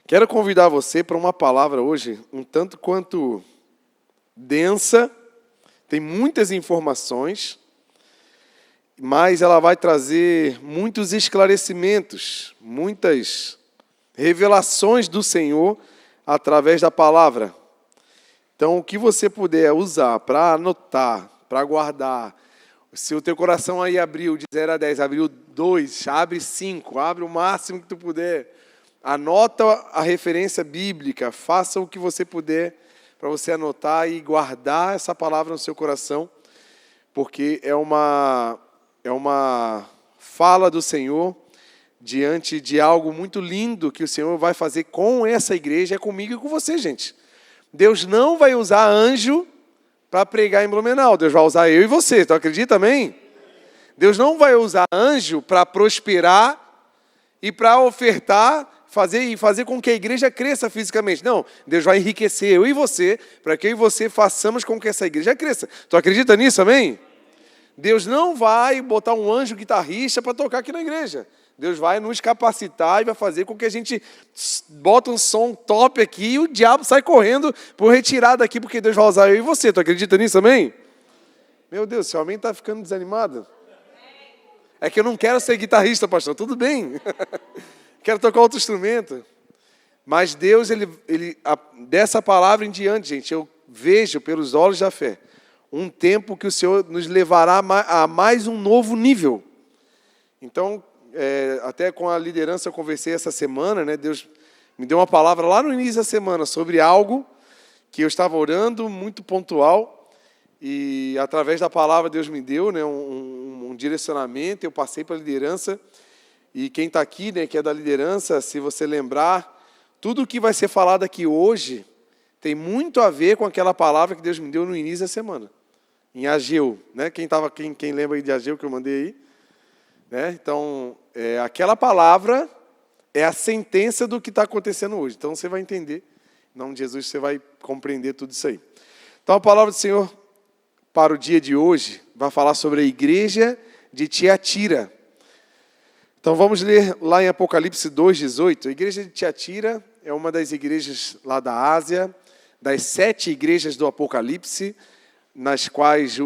Quero convidar você para uma palavra hoje um tanto quanto densa, tem muitas informações, mas ela vai trazer muitos esclarecimentos, muitas revelações do Senhor através da palavra. Então, o que você puder usar para anotar, para guardar, se o teu coração aí abriu de 0 a 10, abriu 2, abre 5, abre o máximo que tu puder. Anota a referência bíblica, faça o que você puder para você anotar e guardar essa palavra no seu coração, porque é uma fala do Senhor diante de algo muito lindo que o Senhor vai fazer com essa igreja, é comigo e com você, gente. Deus não vai usar anjo para pregar em Blumenau, Deus vai usar eu e você, tu acredita, amém? Deus não vai usar anjo para prosperar e para ofertar, fazer com que a igreja cresça fisicamente. Não, Deus vai enriquecer eu e você, para que eu e você façamos com que essa igreja cresça. Tu acredita nisso, amém? Deus não vai botar um anjo guitarrista para tocar aqui na igreja. Deus vai nos capacitar e vai fazer com que a gente bota um som top aqui e o diabo sai correndo por retirar daqui, porque Deus vai usar eu e você. Tu acredita nisso, amém? Meu Deus, se o homem está ficando desanimado. É que eu não quero ser guitarrista, pastor. Tudo bem. Quero tocar outro instrumento. Mas Deus, dessa palavra em diante, gente, eu vejo pelos olhos da fé um tempo que o Senhor nos levará a mais um novo nível. Então, até com a liderança eu conversei essa semana, né? Deus me deu uma palavra lá no início da semana sobre algo que eu estava orando, muito pontual, e através da palavra Deus me deu, né, um direcionamento, eu passei para a liderança, e quem está aqui, né, que é da liderança, se você lembrar, tudo o que vai ser falado aqui hoje tem muito a ver com aquela palavra que Deus me deu no início da semana, em Ageu, né? Quem lembra aí de Ageu que eu mandei aí? Né? Então, aquela palavra é a sentença do que está acontecendo hoje. Então, você vai entender. Em nome de Jesus, você vai compreender tudo isso aí. Então, a palavra do Senhor para o dia de hoje vai falar sobre a igreja de Tiatira. Então, vamos ler lá em Apocalipse 2:18. A igreja de Tiatira é uma das igrejas lá da Ásia, das 7 igrejas do Apocalipse, nas quais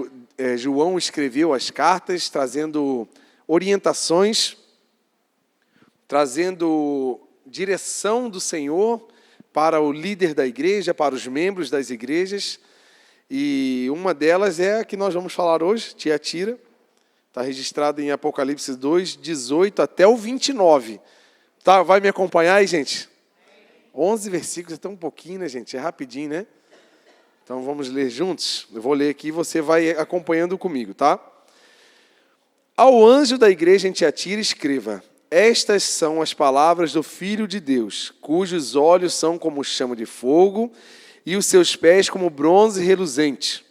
João escreveu as cartas, trazendo orientações, trazendo direção do Senhor para o líder da igreja, para os membros das igrejas. E uma delas é a que nós vamos falar hoje, Tiatira. Está registrado em Apocalipse 2:18 até o 29. Tá, vai me acompanhar aí, gente? 11 versículos, é tão pouquinho, né, gente? É rapidinho, né? Então, vamos ler juntos? Eu vou ler aqui e você vai acompanhando comigo, tá? Ao anjo da igreja em Tiatira escreva: estas são as palavras do Filho de Deus, cujos olhos são como chama de fogo e os seus pés como bronze reluzente.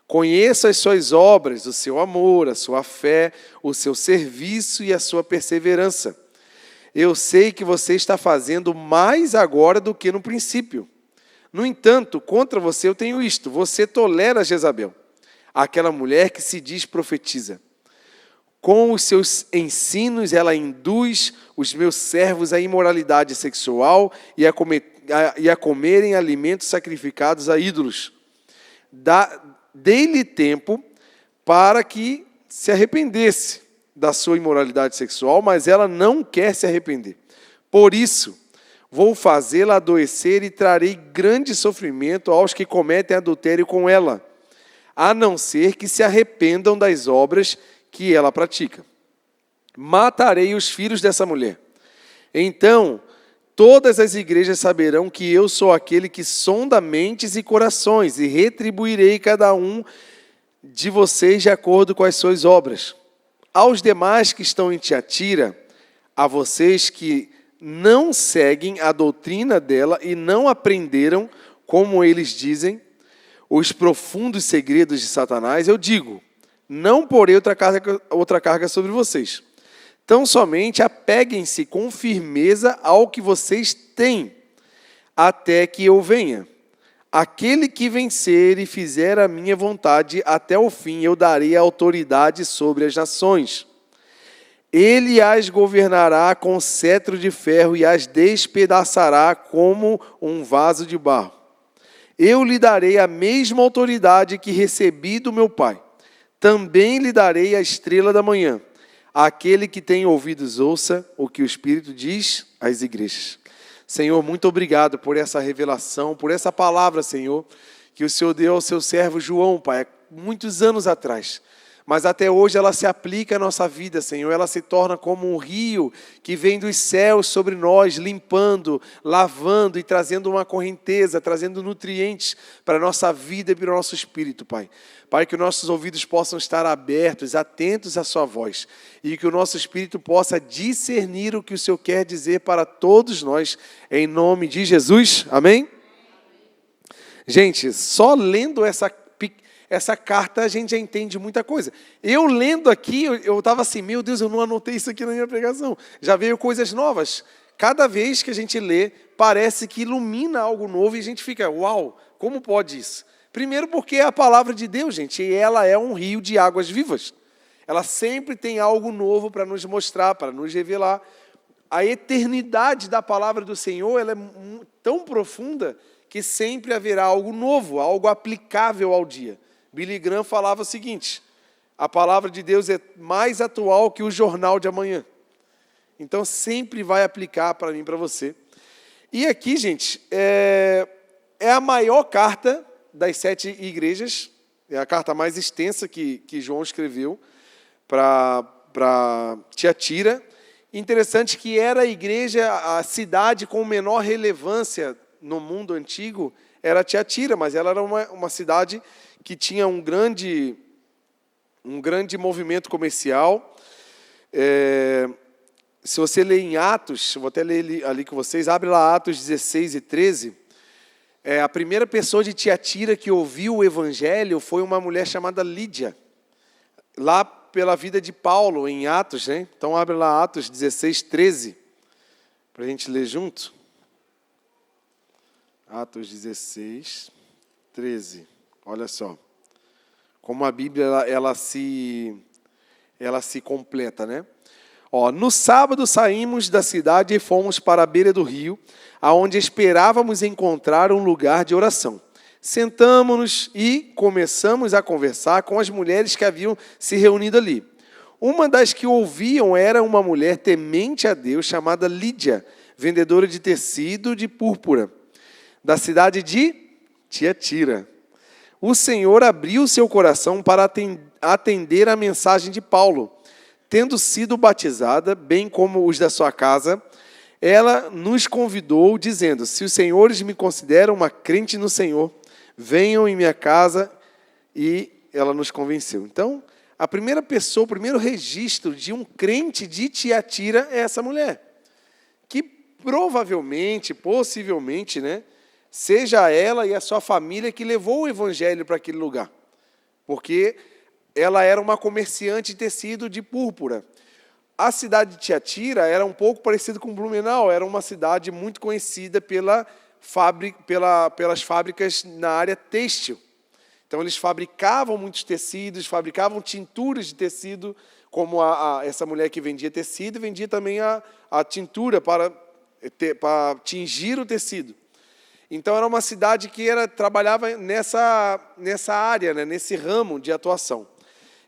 Conheço as suas obras, o seu amor, a sua fé, o seu serviço e a sua perseverança. Eu sei que você está fazendo mais agora do que no princípio. No entanto, contra você eu tenho isto: você tolera Jezabel, aquela mulher que se diz profetiza. Com os seus ensinos ela induz os meus servos à imoralidade sexual e a comerem alimentos sacrificados a ídolos. Dei-lhe tempo para que se arrependesse da sua imoralidade sexual, mas ela não quer se arrepender. Por isso, vou fazê-la adoecer e trarei grande sofrimento aos que cometem adultério com ela, a não ser que se arrependam das obras que ela pratica. Matarei os filhos dessa mulher. Então, todas as igrejas saberão que eu sou aquele que sonda mentes e corações, e retribuirei cada um de vocês de acordo com as suas obras. Aos demais que estão em Tiatira, a vocês que não seguem a doutrina dela e não aprenderam, como eles dizem, os profundos segredos de Satanás, eu digo: não porei outra carga sobre vocês. Tão somente apeguem-se com firmeza ao que vocês têm, até que eu venha. Aquele que vencer e fizer a minha vontade até o fim, eu darei autoridade sobre as nações. Ele as governará com cetro de ferro e as despedaçará como um vaso de barro. Eu lhe darei a mesma autoridade que recebi do meu Pai. Também lhe darei a estrela da manhã. Aquele que tem ouvidos, ouça o que o Espírito diz às igrejas. Senhor, muito obrigado por essa revelação, por essa palavra, Senhor, que o Senhor deu ao seu servo João, Pai, muitos anos atrás. Mas até hoje ela se aplica à nossa vida, Senhor. Ela se torna como um rio que vem dos céus sobre nós, limpando, lavando e trazendo uma correnteza, trazendo nutrientes para a nossa vida e para o nosso espírito, Pai. Pai, que os nossos ouvidos possam estar abertos, atentos à sua voz. E que o nosso espírito possa discernir o que o Senhor quer dizer para todos nós, em nome de Jesus. Amém? Gente, só lendo essa carta a gente já entende muita coisa. Eu lendo aqui, eu estava assim, meu Deus, eu não anotei isso aqui na minha pregação. Já veio coisas novas. Cada vez que a gente lê, parece que ilumina algo novo e a gente fica, uau, como pode isso? Primeiro porque é a palavra de Deus, gente, e ela é um rio de águas vivas. Ela sempre tem algo novo para nos mostrar, para nos revelar. A eternidade da palavra do Senhor, ela é tão profunda que sempre haverá algo novo, algo aplicável ao dia. Billy Graham falava o seguinte: a palavra de Deus é mais atual que o jornal de amanhã. Então sempre vai aplicar para mim e para você. E aqui, gente, é a maior carta das 7 igrejas, é a carta mais extensa que João escreveu para Tiatira. Interessante que era a igreja, a cidade com menor relevância no mundo antigo, era Tiatira, mas ela era uma cidade que tinha um grande movimento comercial. Se você ler em Atos, vou até ler ali com vocês, abre lá Atos 16 e 13, a primeira pessoa de Tiatira que ouviu o evangelho foi uma mulher chamada Lídia, lá pela vida de Paulo, em Atos, né? Então abre lá Atos 16, 13, para a gente ler junto. Atos 16, 13. Olha só, como a Bíblia ela se completa, né? No sábado saímos da cidade e fomos para a beira do rio, aonde esperávamos encontrar um lugar de oração. Sentamos-nos e começamos a conversar com as mulheres que haviam se reunido ali. Uma das que ouviam era uma mulher temente a Deus, chamada Lídia, vendedora de tecido de púrpura, da cidade de Tiatira. O Senhor abriu seu coração para atender a mensagem de Paulo. Tendo sido batizada, bem como os da sua casa, ela nos convidou, dizendo: se os senhores me consideram uma crente no Senhor, venham em minha casa, e ela nos convenceu. Então, a primeira pessoa, o primeiro registro de um crente de Tiatira é essa mulher, que provavelmente, possivelmente, né, seja ela e a sua família que levou o evangelho para aquele lugar, porque ela era uma comerciante de tecido de púrpura. A cidade de Tiatira era um pouco parecida com Blumenau, era uma cidade muito conhecida pelas fábricas na área têxtil. Então, eles fabricavam muitos tecidos, fabricavam tinturas de tecido, como essa mulher que vendia tecido, vendia também a tintura para tingir o tecido. Então, era uma cidade que trabalhava nessa área, né, nesse ramo de atuação.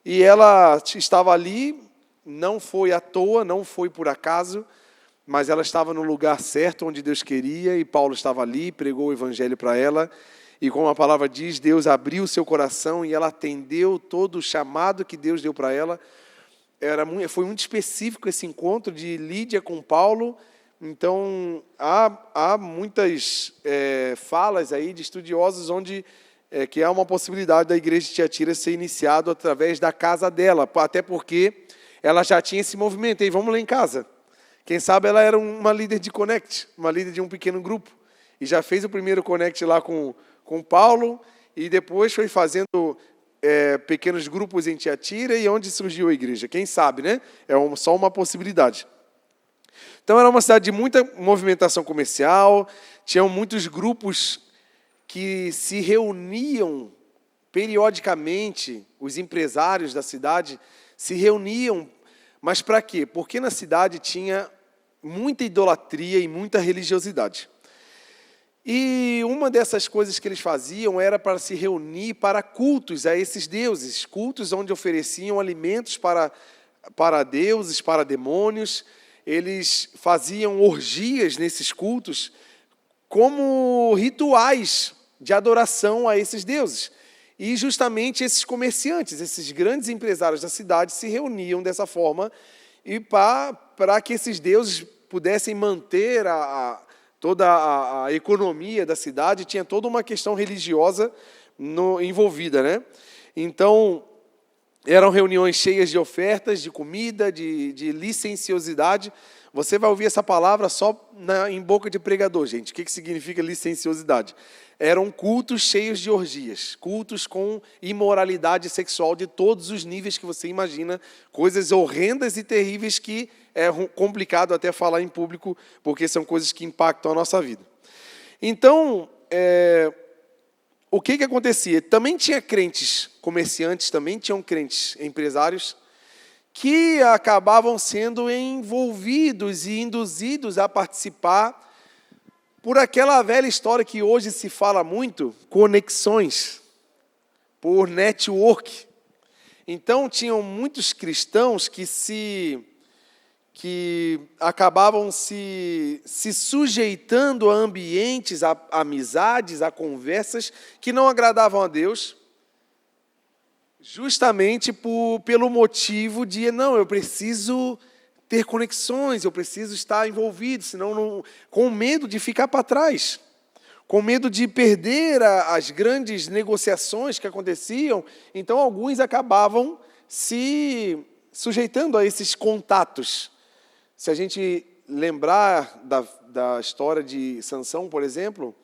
E ela estava ali, não foi à toa, não foi por acaso, mas ela estava no lugar certo, onde Deus queria, e Paulo estava ali, pregou o evangelho para ela, e como a palavra diz, Deus abriu o seu coração e ela atendeu todo o chamado que Deus deu para ela. Foi muito específico esse encontro de Lídia com Paulo. Então, há muitas falas aí de estudiosos onde que há uma possibilidade da igreja de Tiatira ser iniciado através da casa dela, até porque ela já tinha esse movimento. E vamos lá em casa. Quem sabe ela era uma líder de Connect, uma líder de um pequeno grupo, e já fez o primeiro Connect lá com Paulo, e depois foi fazendo pequenos grupos em Tiatira, e onde surgiu a igreja. Quem sabe, né? Só uma possibilidade. Então, era uma cidade de muita movimentação comercial, tinham muitos grupos que se reuniam periodicamente, os empresários da cidade se reuniam Mas para quê? Porque na cidade tinha muita idolatria e muita religiosidade. E uma dessas coisas que eles faziam era para se reunir para cultos a esses deuses, cultos onde ofereciam alimentos para deuses, para demônios. Eles faziam orgias nesses cultos como rituais de adoração a esses deuses. E justamente esses comerciantes, esses grandes empresários da cidade se reuniam dessa forma e para que esses deuses pudessem manter toda a economia da cidade. Tinha toda uma questão religiosa envolvida, né? Então, eram reuniões cheias de ofertas, de comida, de licenciosidade. Você vai ouvir essa palavra só em boca de pregador, gente. O que significa licenciosidade? Eram cultos cheios de orgias, cultos com imoralidade sexual de todos os níveis que você imagina, coisas horrendas e terríveis que é complicado até falar em público, porque são coisas que impactam a nossa vida. Então, o que acontecia? Também tinha crentes comerciantes, também tinham crentes empresários, que acabavam sendo envolvidos e induzidos a participar por aquela velha história que hoje se fala muito, conexões, por network. Então, tinham muitos cristãos que acabavam se sujeitando a ambientes, a amizades, a conversas que não agradavam a Deus, justamente pelo motivo de, não, eu preciso ter conexões, eu preciso estar envolvido, senão com medo de ficar para trás, com medo de perder as grandes negociações que aconteciam. Então, alguns acabavam se sujeitando a esses contatos. Se a gente lembrar da história de Sansão, por exemplo,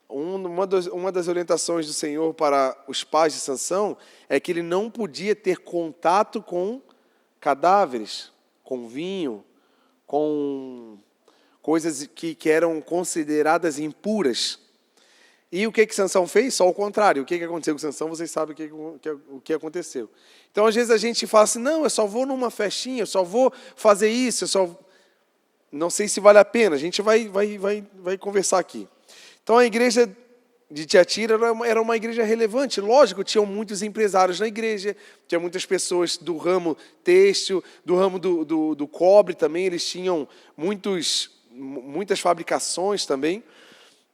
uma das orientações do Senhor para os pais de Sansão é que ele não podia ter contato com cadáveres, com vinho, com coisas que eram consideradas impuras. E o que Sansão fez? Só o contrário. O que aconteceu com Sansão, vocês sabem o que aconteceu. Então, às vezes, a gente fala assim, não, eu só vou numa festinha, eu só vou fazer isso, não sei se vale a pena. A gente vai conversar aqui. Então, a igreja de Tiatira era uma igreja relevante. Lógico, tinham muitos empresários na igreja, tinha muitas pessoas do ramo têxtil, do ramo do cobre também, eles tinham muitas fabricações também.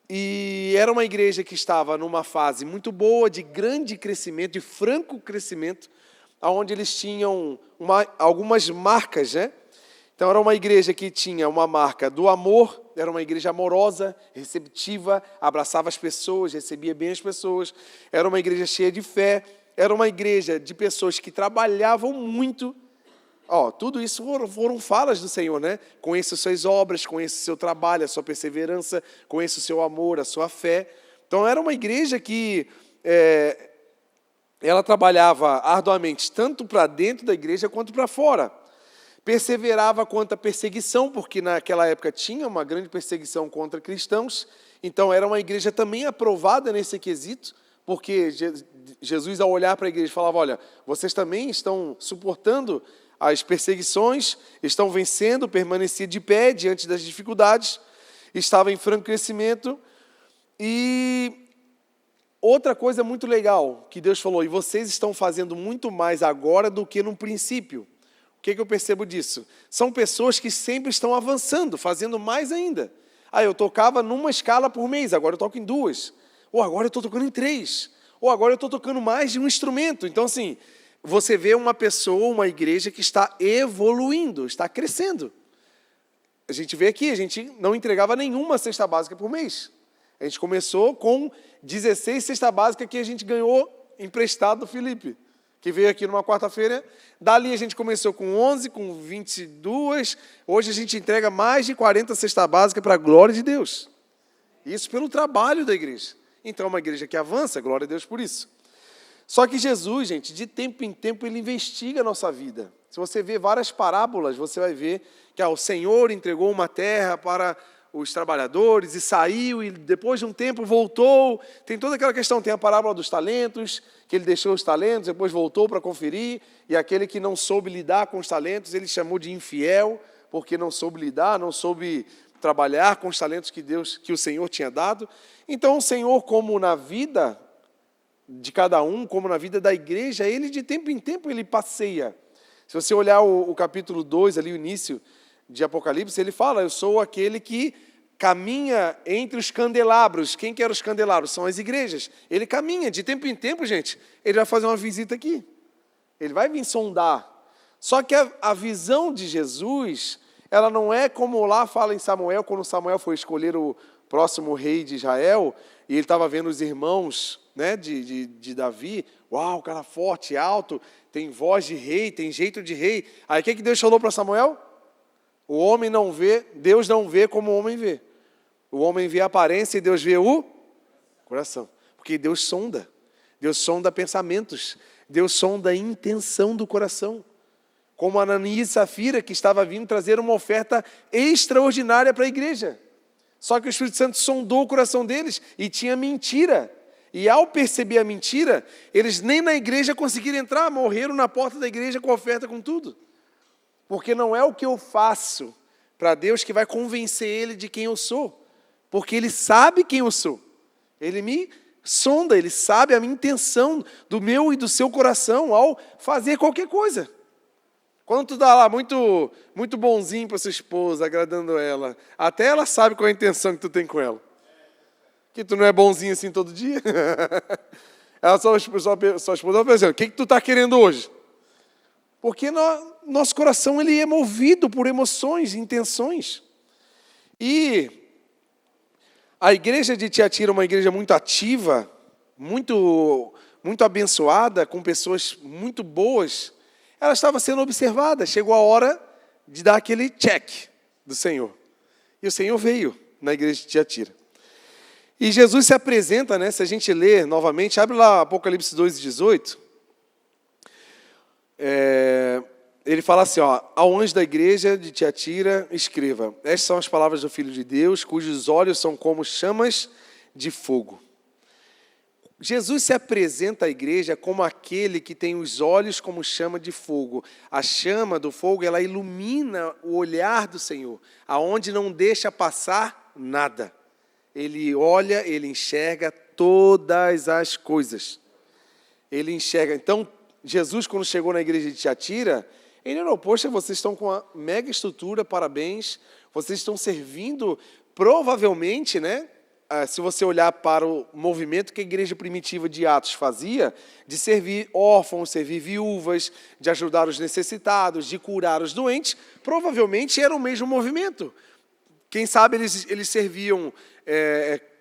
E era uma igreja que estava numa fase muito boa, de grande crescimento, de franco crescimento, onde eles tinham algumas marcas, né? Então, era uma igreja que tinha uma marca do amor, era uma igreja amorosa, receptiva, abraçava as pessoas, recebia bem as pessoas. Era uma igreja cheia de fé, era uma igreja de pessoas que trabalhavam muito. Tudo isso foram falas do Senhor, né? Conheça as suas obras, conheça o seu trabalho, a sua perseverança, conheça o seu amor, a sua fé. Então, era uma igreja que ela trabalhava arduamente, tanto para dentro da igreja quanto para fora. Perseverava contra a perseguição, porque naquela época tinha uma grande perseguição contra cristãos. Então, era uma igreja também aprovada nesse quesito, porque Jesus, ao olhar para a igreja, falava, olha, vocês também estão suportando as perseguições, estão vencendo, permaneciam de pé diante das dificuldades, estava em franco crescimento. E outra coisa muito legal que Deus falou, e vocês estão fazendo muito mais agora do que no princípio. O que eu percebo disso? São pessoas que sempre estão avançando, fazendo mais ainda. Eu tocava numa escala por mês, agora eu toco em 2. Ou agora eu estou tocando em 3. Ou agora eu estou tocando mais de um instrumento. Então, assim, você vê uma pessoa, uma igreja que está evoluindo, está crescendo. A gente vê aqui, a gente não entregava nenhuma cesta básica por mês. A gente começou com 16 cesta básica que a gente ganhou emprestado do Felipe, que veio aqui numa quarta-feira. Dali a gente começou com 11, com 22. Hoje a gente entrega mais de 40 cesta básica para a glória de Deus. Isso pelo trabalho da igreja. Então, é uma igreja que avança, glória a Deus por isso. Só que Jesus, gente, de tempo em tempo, ele investiga a nossa vida. Se você vê várias parábolas, você vai ver que o Senhor entregou uma terra para os trabalhadores e saiu, e depois de um tempo voltou. Tem toda aquela questão, tem a parábola dos talentos, que ele deixou os talentos, depois voltou para conferir, e aquele que não soube lidar com os talentos, ele chamou de infiel, porque não soube lidar, não soube trabalhar com os talentos que o Senhor tinha dado. Então, o Senhor, como na vida de cada um, como na vida da igreja, ele de tempo em tempo ele passeia. Se você olhar o capítulo 2, ali o início de Apocalipse, ele fala, eu sou aquele que caminha entre os candelabros. Quem que eram os candelabros? São as igrejas. Ele caminha, de tempo em tempo, gente, ele vai fazer uma visita aqui. Ele vai vir sondar. Só que a visão de Jesus, ela não é como lá fala em Samuel, quando Samuel foi escolher o próximo rei de Israel, e ele estava vendo os irmãos, né, de Davi. Uau, cara forte, alto, tem voz de rei, tem jeito de rei. Aí o que Deus falou para Samuel? O homem não vê, Deus não vê como o homem vê. O homem vê a aparência e Deus vê o coração. Porque Deus sonda pensamentos, Deus sonda a intenção do coração. Como Ananias e Safira, que estava vindo trazer uma oferta extraordinária para a igreja. Só que o Espírito Santo sondou o coração deles e tinha mentira. E ao perceber a mentira, eles nem na igreja conseguiram entrar, morreram na porta da igreja com a oferta, com tudo. Porque não é o que eu faço para Deus que vai convencer Ele de quem eu sou. Porque Ele sabe quem eu sou. Ele me sonda, Ele sabe a minha intenção do meu e do seu coração ao fazer qualquer coisa. Quando tu dá lá muito, muito bonzinho para sua esposa, agradando ela, até ela sabe qual é a intenção que tu tem com ela. Que tu não é bonzinho assim todo dia. Ela sua esposa vai pensar, o que tu está querendo hoje? Porque nosso coração ele é movido por emoções, intenções. E a igreja de Tiatira é uma igreja muito ativa, muito, muito abençoada, com pessoas muito boas. Ela estava sendo observada. Chegou a hora de dar aquele check do Senhor. E o Senhor veio na igreja de Tiatira. E Jesus se apresenta, né? Se a gente ler novamente, abre lá Apocalipse 2:18. Ele fala assim, ó, ao anjo da igreja de Tiatira, escreva, estas são as palavras do Filho de Deus, cujos olhos são como chamas de fogo. Jesus se apresenta à igreja como aquele que tem os olhos como chama de fogo. A chama do fogo, ela ilumina o olhar do Senhor, aonde não deixa passar nada. Ele olha, ele enxerga todas as coisas. Ele enxerga. Então, Jesus, quando chegou na igreja de Tiatira, ele falou, poxa, vocês estão com uma mega estrutura, parabéns. Vocês estão servindo, provavelmente, né? Se você olhar para o movimento que a igreja primitiva de Atos fazia, de servir órfãos, servir viúvas, de ajudar os necessitados, de curar os doentes, provavelmente era o mesmo movimento. Quem sabe eles serviam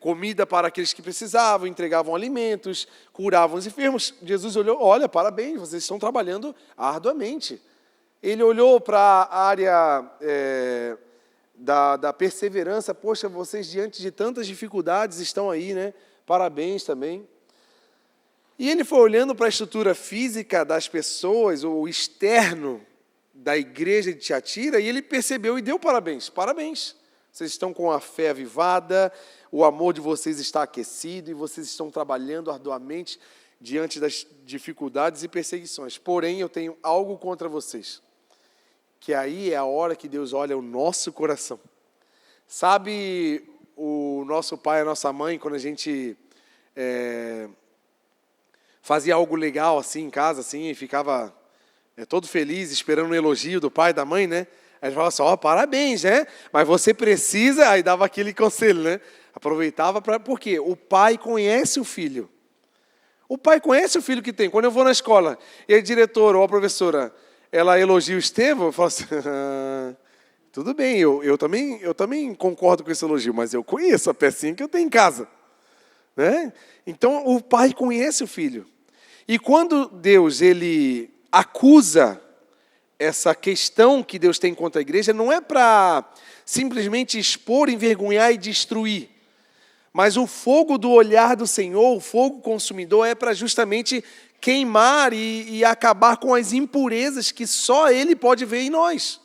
comida para aqueles que precisavam, entregavam alimentos, curavam os enfermos. Jesus olhou, olha, parabéns, vocês estão trabalhando arduamente. Ele olhou para a área da perseverança, poxa, vocês diante de tantas dificuldades estão aí, né? Parabéns também. E ele foi olhando para a estrutura física das pessoas, o externo da igreja de Tiatira, e ele percebeu e deu parabéns. Parabéns. Vocês estão com a fé avivada, o amor de vocês está aquecido e vocês estão trabalhando arduamente diante das dificuldades e perseguições. Porém, eu tenho algo contra vocês, que aí é a hora que Deus olha o nosso coração. Sabe o nosso pai, a nossa mãe, quando a gente fazia algo legal assim em casa, assim, e ficava todo feliz, esperando um elogio do pai e da mãe, né? Aí ele falava assim, ó, parabéns, né? Mas você precisa, aí dava aquele conselho, né? Aproveitava para... Por quê? O pai conhece o filho. O pai conhece o filho que tem. Quando eu vou na escola e a diretora ou a professora, ela elogia o Estevão, eu falo assim, tudo bem, eu também concordo com esse elogio, mas eu conheço a pecinha que eu tenho em casa. Né? Então, o pai conhece o filho. E quando Deus ele acusa essa questão que Deus tem contra a igreja, não é para simplesmente expor, envergonhar e destruir. Mas o fogo do olhar do Senhor, o fogo consumidor, é para justamente queimar e acabar com as impurezas que só Ele pode ver em nós.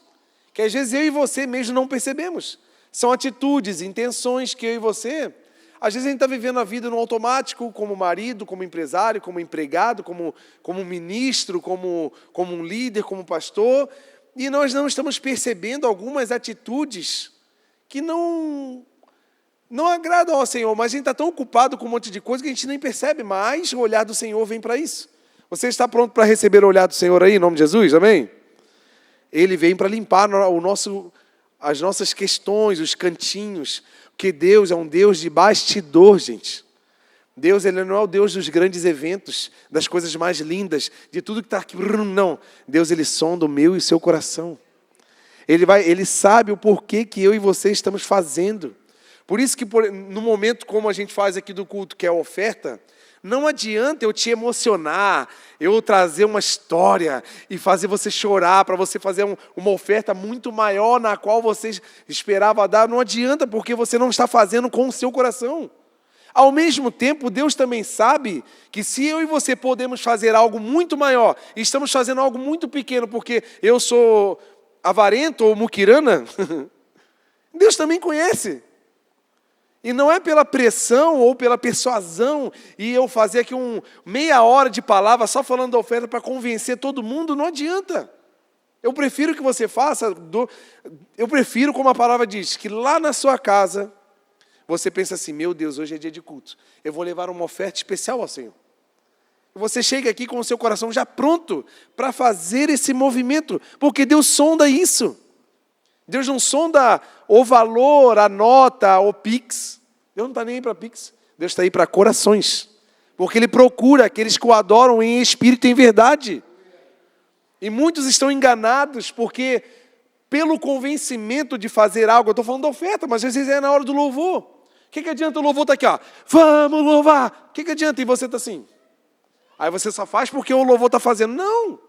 Que às vezes eu e você mesmo não percebemos. São atitudes, intenções que eu e você, às vezes a gente está vivendo a vida no automático, como marido, como empresário, como empregado, como ministro, como um líder, como pastor, e nós não estamos percebendo algumas atitudes que não agradam ao Senhor, mas a gente está tão ocupado com um monte de coisa que a gente nem percebe, mas o olhar do Senhor vem para isso. Você está pronto para receber o olhar do Senhor aí, em nome de Jesus? Amém? Ele vem para limpar as nossas questões, os cantinhos, porque Deus é um Deus de bastidor, gente. Deus, Ele não é o Deus dos grandes eventos, das coisas mais lindas, de tudo que está aqui. Não. Deus, Ele sonda o meu e o seu coração. Ele sabe o porquê que eu e você estamos fazendo. Por isso que no momento como a gente faz aqui do culto, que é a oferta, não adianta eu te emocionar, eu trazer uma história e fazer você chorar, para você fazer uma oferta muito maior na qual você esperava dar. Não adianta, porque você não está fazendo com o seu coração. Ao mesmo tempo, Deus também sabe que se eu e você podemos fazer algo muito maior, e estamos fazendo algo muito pequeno, porque eu sou avarento ou muquirana, Deus também conhece. E não é pela pressão ou pela persuasão, e eu fazer aqui meia hora de palavra só falando da oferta para convencer todo mundo, não adianta. Eu prefiro que você faça, eu prefiro, como a palavra diz, que lá na sua casa, você pensa assim, meu Deus, hoje é dia de culto, eu vou levar uma oferta especial ao Senhor. E você chega aqui com o seu coração já pronto para fazer esse movimento, porque Deus sonda isso. Deus não sonda o valor, a nota, o Pix. Deus não está nem aí para Pix. Deus está aí para corações. Porque Ele procura aqueles que o adoram em espírito e em verdade. E muitos estão enganados porque, pelo convencimento de fazer algo, eu estou falando da oferta, mas às vezes é na hora do louvor. O que adianta o louvor estar aqui? Ó, vamos louvar. O que adianta? E você está assim. Aí você só faz porque o louvor está fazendo. Não.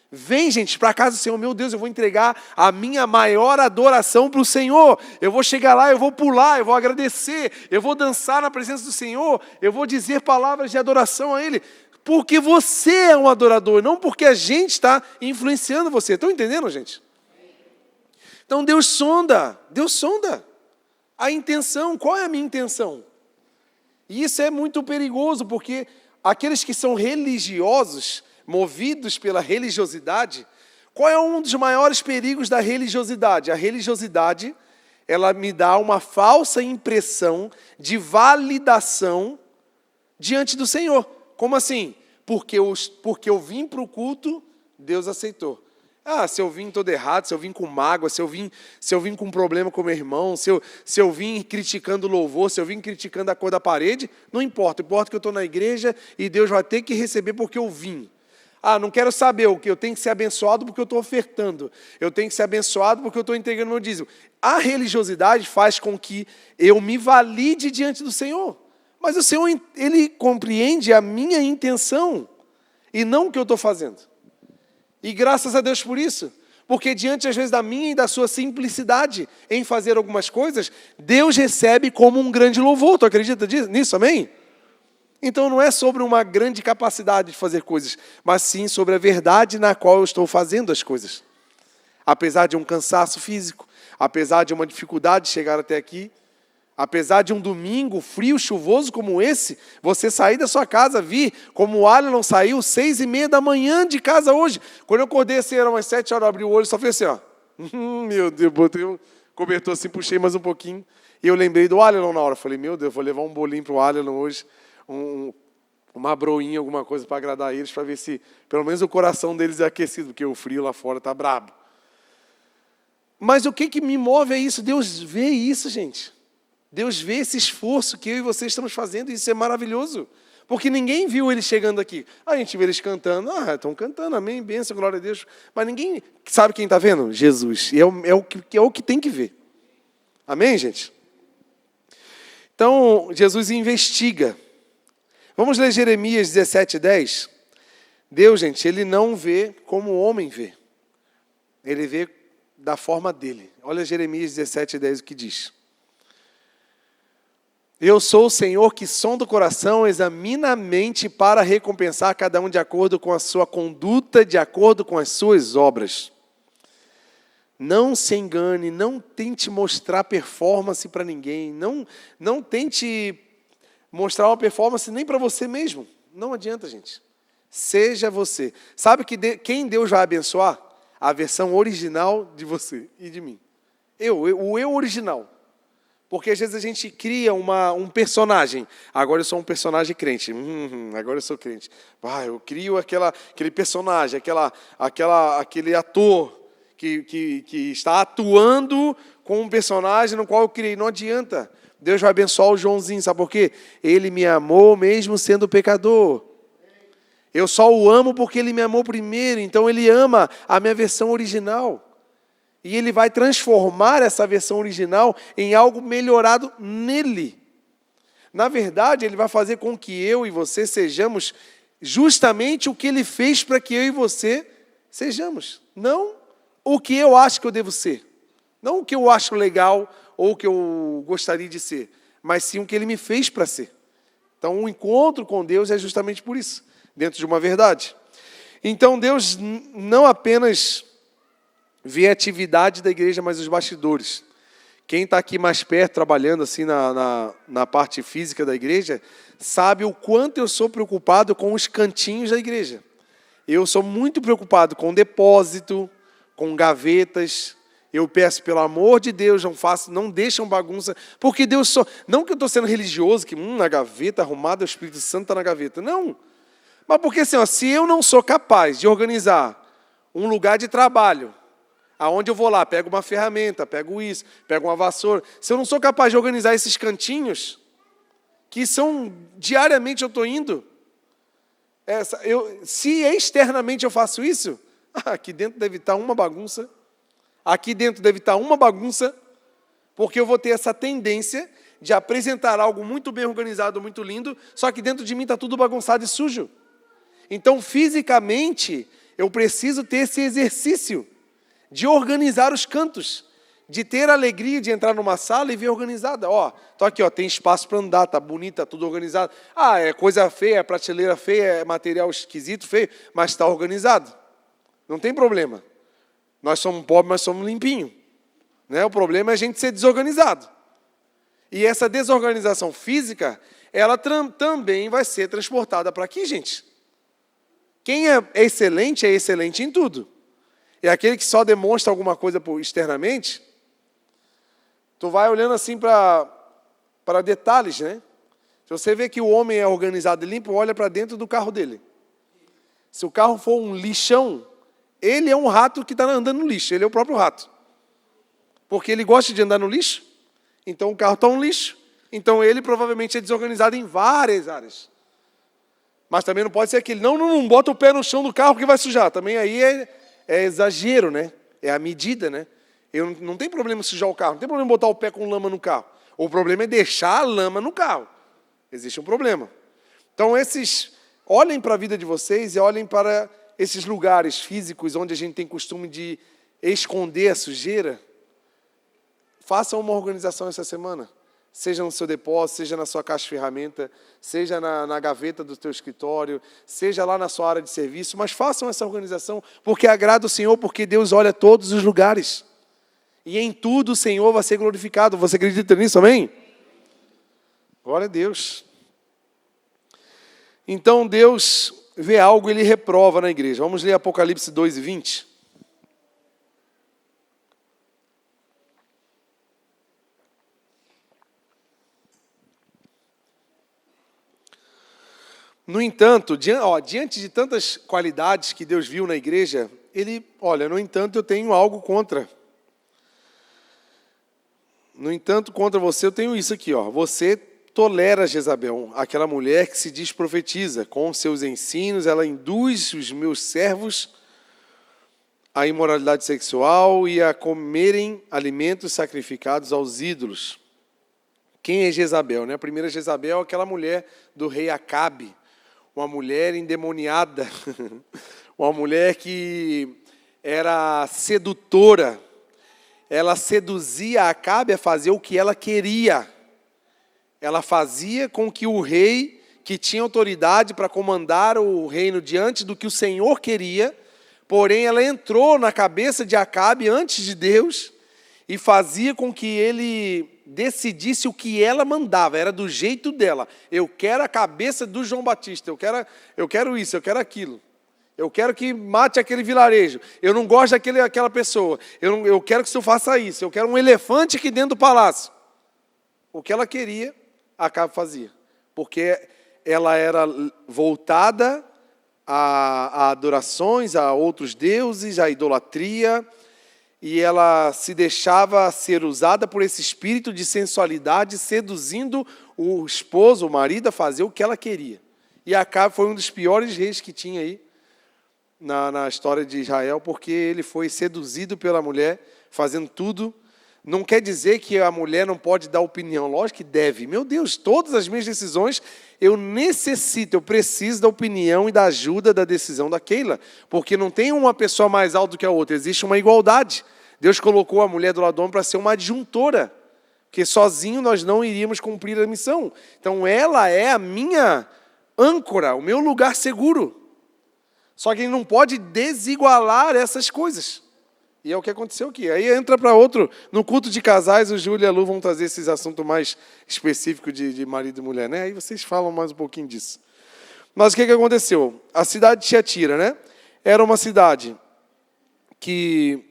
Vem, gente, para a casa do Senhor. Meu Deus, eu vou entregar a minha maior adoração para o Senhor. Eu vou chegar lá, eu vou pular, eu vou agradecer, eu vou dançar na presença do Senhor, eu vou dizer palavras de adoração a Ele, porque você é um adorador, não porque a gente está influenciando você. Estão entendendo, gente? Então Deus sonda a intenção. Qual é a minha intenção? E isso é muito perigoso, porque aqueles que são religiosos, movidos pela religiosidade, qual é um dos maiores perigos da religiosidade? A religiosidade, ela me dá uma falsa impressão de validação diante do Senhor. Como assim? Porque eu vim para o culto, Deus aceitou. Se eu vim todo errado, se eu vim com mágoa, se eu vim com problema com meu irmão, se eu vim criticando o louvor, se eu vim criticando a cor da parede, não importa. Importa que eu estou na igreja e Deus vai ter que receber porque eu vim. Não quero saber o que eu tenho que ser abençoado porque eu estou ofertando. Eu tenho que ser abençoado porque eu estou entregando meu dízimo. A religiosidade faz com que eu me valide diante do Senhor. Mas o Senhor, Ele compreende a minha intenção e não o que eu estou fazendo. E graças a Deus por isso. Porque diante, às vezes, da minha e da sua simplicidade em fazer algumas coisas, Deus recebe como um grande louvor. Tu acredita nisso? Amém? Então não é sobre uma grande capacidade de fazer coisas, mas sim sobre a verdade na qual eu estou fazendo as coisas. Apesar de um cansaço físico, apesar de uma dificuldade de chegar até aqui, apesar de um domingo frio, chuvoso como esse, você sair da sua casa, vir, como o Alan saiu, 6:30 da manhã de casa hoje. Quando eu acordei assim, eram umas 7 horas, eu abri o olho, só fiz assim, ó. Meu Deus, botei um cobertor assim, puxei mais um pouquinho. E eu lembrei do Alan na hora. Falei, meu Deus, vou levar um bolinho para o Alan hoje. Uma broinha, alguma coisa para agradar eles, para ver se pelo menos o coração deles é aquecido, porque o frio lá fora está brabo. Mas o que me move é isso. Deus vê isso, gente. Deus vê esse esforço que eu e você estamos fazendo, e isso é maravilhoso. Porque ninguém viu eles chegando aqui. A gente vê eles cantando, estão cantando, amém, bênção, glória a Deus. Mas ninguém sabe quem está vendo? Jesus. E é o que tem que ver. Amém, gente? Então, Jesus investiga. Vamos ler Jeremias 17:10. Deus, gente, Ele não vê como o homem vê. Ele vê da forma dele. Olha Jeremias 17:10 o que diz. Eu sou o Senhor que sonda o coração, examina a mente para recompensar cada um de acordo com a sua conduta, de acordo com as suas obras. Não se engane, não tente mostrar performance para ninguém, não tente mostrar uma performance nem para você mesmo. Não adianta, gente. Seja você. Sabe quem Deus vai abençoar? A versão original de você e de mim. O eu original. Porque às vezes a gente cria um personagem. Agora eu sou um personagem crente. Agora eu sou crente. Eu crio aquele personagem, aquele ator que está atuando com um personagem no qual eu criei. Não adianta. Deus vai abençoar o Joãozinho. Sabe por quê? Ele me amou mesmo sendo pecador. Eu só o amo porque ele me amou primeiro. Então ele ama a minha versão original. E ele vai transformar essa versão original em algo melhorado nele. Na verdade, ele vai fazer com que eu e você sejamos justamente o que ele fez para que eu e você sejamos. Não o que eu acho que eu devo ser. Não o que eu acho legal ou o que eu gostaria de ser. Mas sim o que ele me fez para ser. Então, o encontro com Deus é justamente por isso. Dentro de uma verdade. Então, Deus não apenas vê a atividade da igreja, mas os bastidores. Quem está aqui mais perto, trabalhando assim na parte física da igreja, sabe o quanto eu sou preocupado com os cantinhos da igreja. Eu sou muito preocupado com depósito, com gavetas. Eu peço, pelo amor de Deus, não deixam bagunça, porque Deus só... Não que eu estou sendo religioso, que na gaveta arrumada, o Espírito Santo está na gaveta. Não. Mas porque assim, se eu não sou capaz de organizar um lugar de trabalho, aonde eu vou lá, pego uma ferramenta, pego isso, pego uma vassoura. Se eu não sou capaz de organizar esses cantinhos, que são diariamente eu estou indo, se externamente eu faço isso, aqui dentro deve estar uma bagunça, porque eu vou ter essa tendência de apresentar algo muito bem organizado, muito lindo, só que dentro de mim está tudo bagunçado e sujo. Então, fisicamente, eu preciso ter esse exercício de organizar os cantos, de ter a alegria de entrar numa sala e ver organizada. Estou aqui, tem espaço para andar, está bonito, está tudo organizado. É coisa feia, é prateleira feia, é material esquisito, feio, mas está organizado. Não tem problema. Nós somos pobres, mas somos limpinhos. Né? O problema é a gente ser desorganizado. E essa desorganização física, ela também vai ser transportada para aqui, gente. Quem é excelente em tudo. É aquele que só demonstra alguma coisa externamente. Tu vai olhando assim para detalhes, né? Se você vê que o homem é organizado e limpo, olha para dentro do carro dele. Se o carro for um lixão, ele é um rato que está andando no lixo. Ele é o próprio rato. Porque ele gosta de andar no lixo, então o carro está um lixo. Então ele provavelmente é desorganizado em várias áreas. Mas também não pode ser aquele, não bota o pé no chão do carro porque vai sujar. Também aí é exagero, né? É a medida, né? Não tem problema sujar o carro, não tem problema botar o pé com lama no carro. O problema é deixar a lama no carro. Existe um problema. Então, olhem para a vida de vocês e olhem para esses lugares físicos onde a gente tem costume de esconder a sujeira. Façam uma organização essa semana. Seja no seu depósito, seja na sua caixa de ferramenta, seja na gaveta do teu escritório, seja lá na sua área de serviço, mas façam essa organização, porque agrada o Senhor, porque Deus olha todos os lugares. E em tudo o Senhor vai ser glorificado. Você acredita nisso, amém? Glória a Deus. Então Deus vê algo e Ele reprova na igreja. Vamos ler Apocalipse 2:20. No entanto, diante de tantas qualidades que Deus viu na igreja, no entanto, eu tenho algo contra. No entanto, contra você, eu tenho isso aqui, Você tolera Jezabel, aquela mulher que se diz profetiza. Com seus ensinos, ela induz os meus servos à imoralidade sexual e a comerem alimentos sacrificados aos ídolos. Quem é Jezabel? Né? A primeira Jezabel é aquela mulher do rei Acabe. Uma mulher endemoniada, uma mulher que era sedutora, ela seduzia Acabe a fazer o que ela queria. Ela fazia com que o rei, que tinha autoridade para comandar o reino diante do que o Senhor queria, Porém, ela entrou na cabeça de Acabe antes de Deus e fazia com que ele decidisse o que ela mandava, era do jeito dela. Eu quero a cabeça do João Batista, eu quero isso, eu quero aquilo. Eu quero que mate aquele vilarejo. Eu não gosto daquela pessoa. Eu quero que o senhor faça isso. Eu quero um elefante aqui dentro do palácio. O que ela queria, Acabe fazia. Porque ela era voltada a adorações, a outros deuses, a idolatria. E ela se deixava ser usada por esse espírito de sensualidade, seduzindo o esposo, o marido, a fazer o que ela queria. E Acabe foi um dos piores reis que tinha aí na história de Israel, porque ele foi seduzido pela mulher, fazendo tudo. Não quer dizer que a mulher não pode dar opinião, lógico que deve. Meu Deus, todas as minhas decisões, eu preciso da opinião e da ajuda da decisão da Keila, porque não tem uma pessoa mais alta do que a outra, existe uma igualdade. Deus colocou a mulher do lado do homem para ser uma adjuntora, porque sozinho nós não iríamos cumprir a missão. Então ela é a minha âncora, o meu lugar seguro. Só que ele não pode desigualar essas coisas. E é o que aconteceu aqui. Aí entra para outro, no culto de casais, o Júlio e a Lu vão trazer esses assuntos mais específicos de marido e mulher, né? Aí vocês falam mais um pouquinho disso. Mas o que aconteceu? A cidade de Tiatira, né? Era uma cidade que,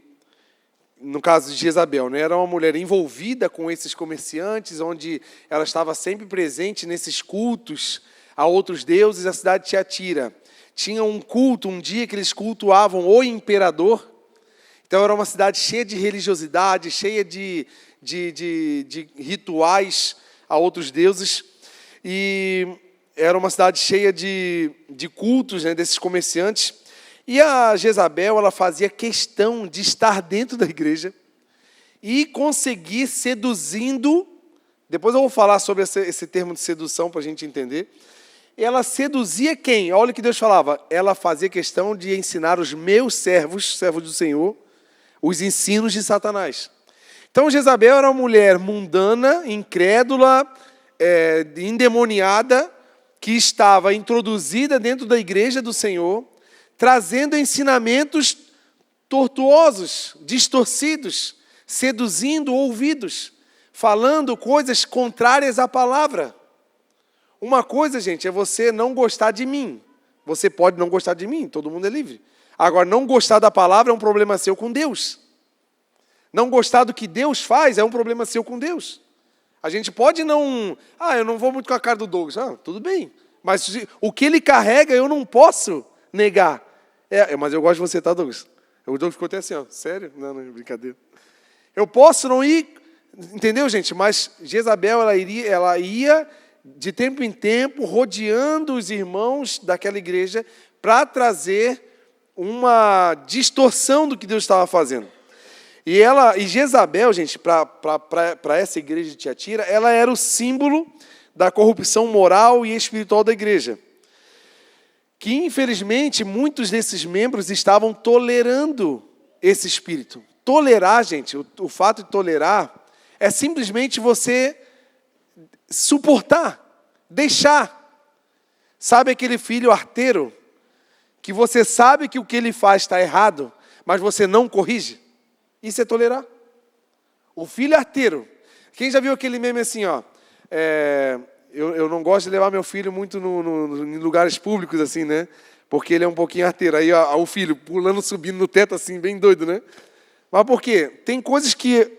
no caso de Jezabel, né? Era uma mulher envolvida com esses comerciantes, onde ela estava sempre presente nesses cultos a outros deuses. A cidade de Tiatira tinha um culto, um dia que eles cultuavam o imperador. Então era uma cidade cheia de religiosidade, cheia de rituais a outros deuses. E era uma cidade cheia de cultos, né, desses comerciantes. E a Jezabel, ela fazia questão de estar dentro da igreja e conseguir seduzindo. Depois eu vou falar sobre esse termo de sedução para a gente entender. Ela seduzia quem? Olha o que Deus falava. Ela fazia questão de ensinar os meus servos do Senhor, os ensinos de Satanás. Então, Jezabel era uma mulher mundana, incrédula, endemoniada, que estava introduzida dentro da igreja do Senhor, trazendo ensinamentos tortuosos, distorcidos, seduzindo ouvidos, falando coisas contrárias à palavra. Uma coisa, gente, é você não gostar de mim. Você pode não gostar de mim, todo mundo é livre. Agora, não gostar da palavra é um problema seu com Deus. Não gostar do que Deus faz é um problema seu com Deus. A gente pode não... eu não vou muito com a cara do Douglas. Tudo bem. Mas o que ele carrega eu não posso negar. Mas eu gosto de você, tá, Douglas? O Douglas ficou até assim, ó. Sério? Não, brincadeira. Eu posso não ir... Entendeu, gente? Mas Jezabel, ela ia de tempo em tempo, rodeando os irmãos daquela igreja para trazer uma distorção do que Deus estava fazendo. E Jezabel, gente, para essa igreja de Tiatira, ela era o símbolo da corrupção moral e espiritual da igreja. Que, infelizmente, muitos desses membros estavam tolerando esse espírito. Tolerar, gente, o fato de tolerar é simplesmente você suportar, deixar. Sabe aquele filho arteiro que você sabe que o que ele faz está errado, mas você não corrige? Isso é tolerar. O filho arteiro. Quem já viu aquele meme assim, ó? Eu não gosto de levar meu filho muito em lugares públicos, assim, né? Porque ele é um pouquinho arteiro. Aí ó, o filho pulando, subindo no teto, assim, bem doido, né? Mas por quê? Tem coisas que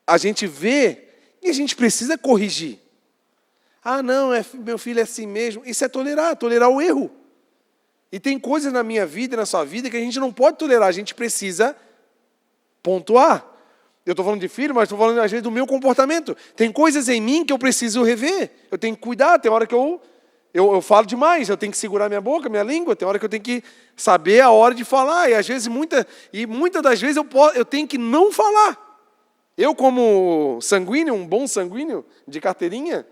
a gente vê e a gente precisa corrigir. Não, meu filho é assim mesmo. Isso é tolerar o erro. E tem coisas na minha vida e na sua vida que a gente não pode tolerar, a gente precisa pontuar. Eu estou falando de filho, mas estou falando, às vezes, do meu comportamento. Tem coisas em mim que eu preciso rever. Eu tenho que cuidar, tem hora que eu falo demais, eu tenho que segurar minha boca, minha língua, tem hora que eu tenho que saber a hora de falar. E, às vezes, muitas das vezes, eu tenho que não falar. Eu, como sanguíneo, um bom sanguíneo de carteirinha,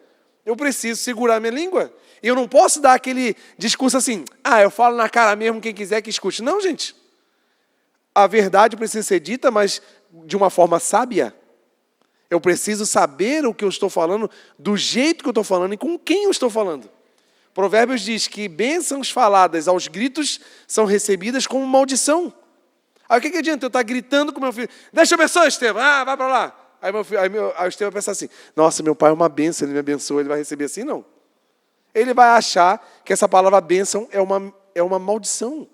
eu preciso segurar minha língua. E eu não posso dar aquele discurso assim, eu falo na cara mesmo, quem quiser que escute. Não, gente. A verdade precisa ser dita, mas de uma forma sábia. Eu preciso saber o que eu estou falando, do jeito que eu estou falando e com quem eu estou falando. Provérbios diz que bênçãos faladas aos gritos são recebidas como maldição. Aí o que adianta eu estar gritando com meu filho? Deixa eu abençoar, Estevam. Vai para lá. Aí o Estevam pensa assim, nossa, meu pai é uma bênção, ele me abençoa, ele vai receber assim? Não. Ele vai achar que essa palavra bênção é uma maldição.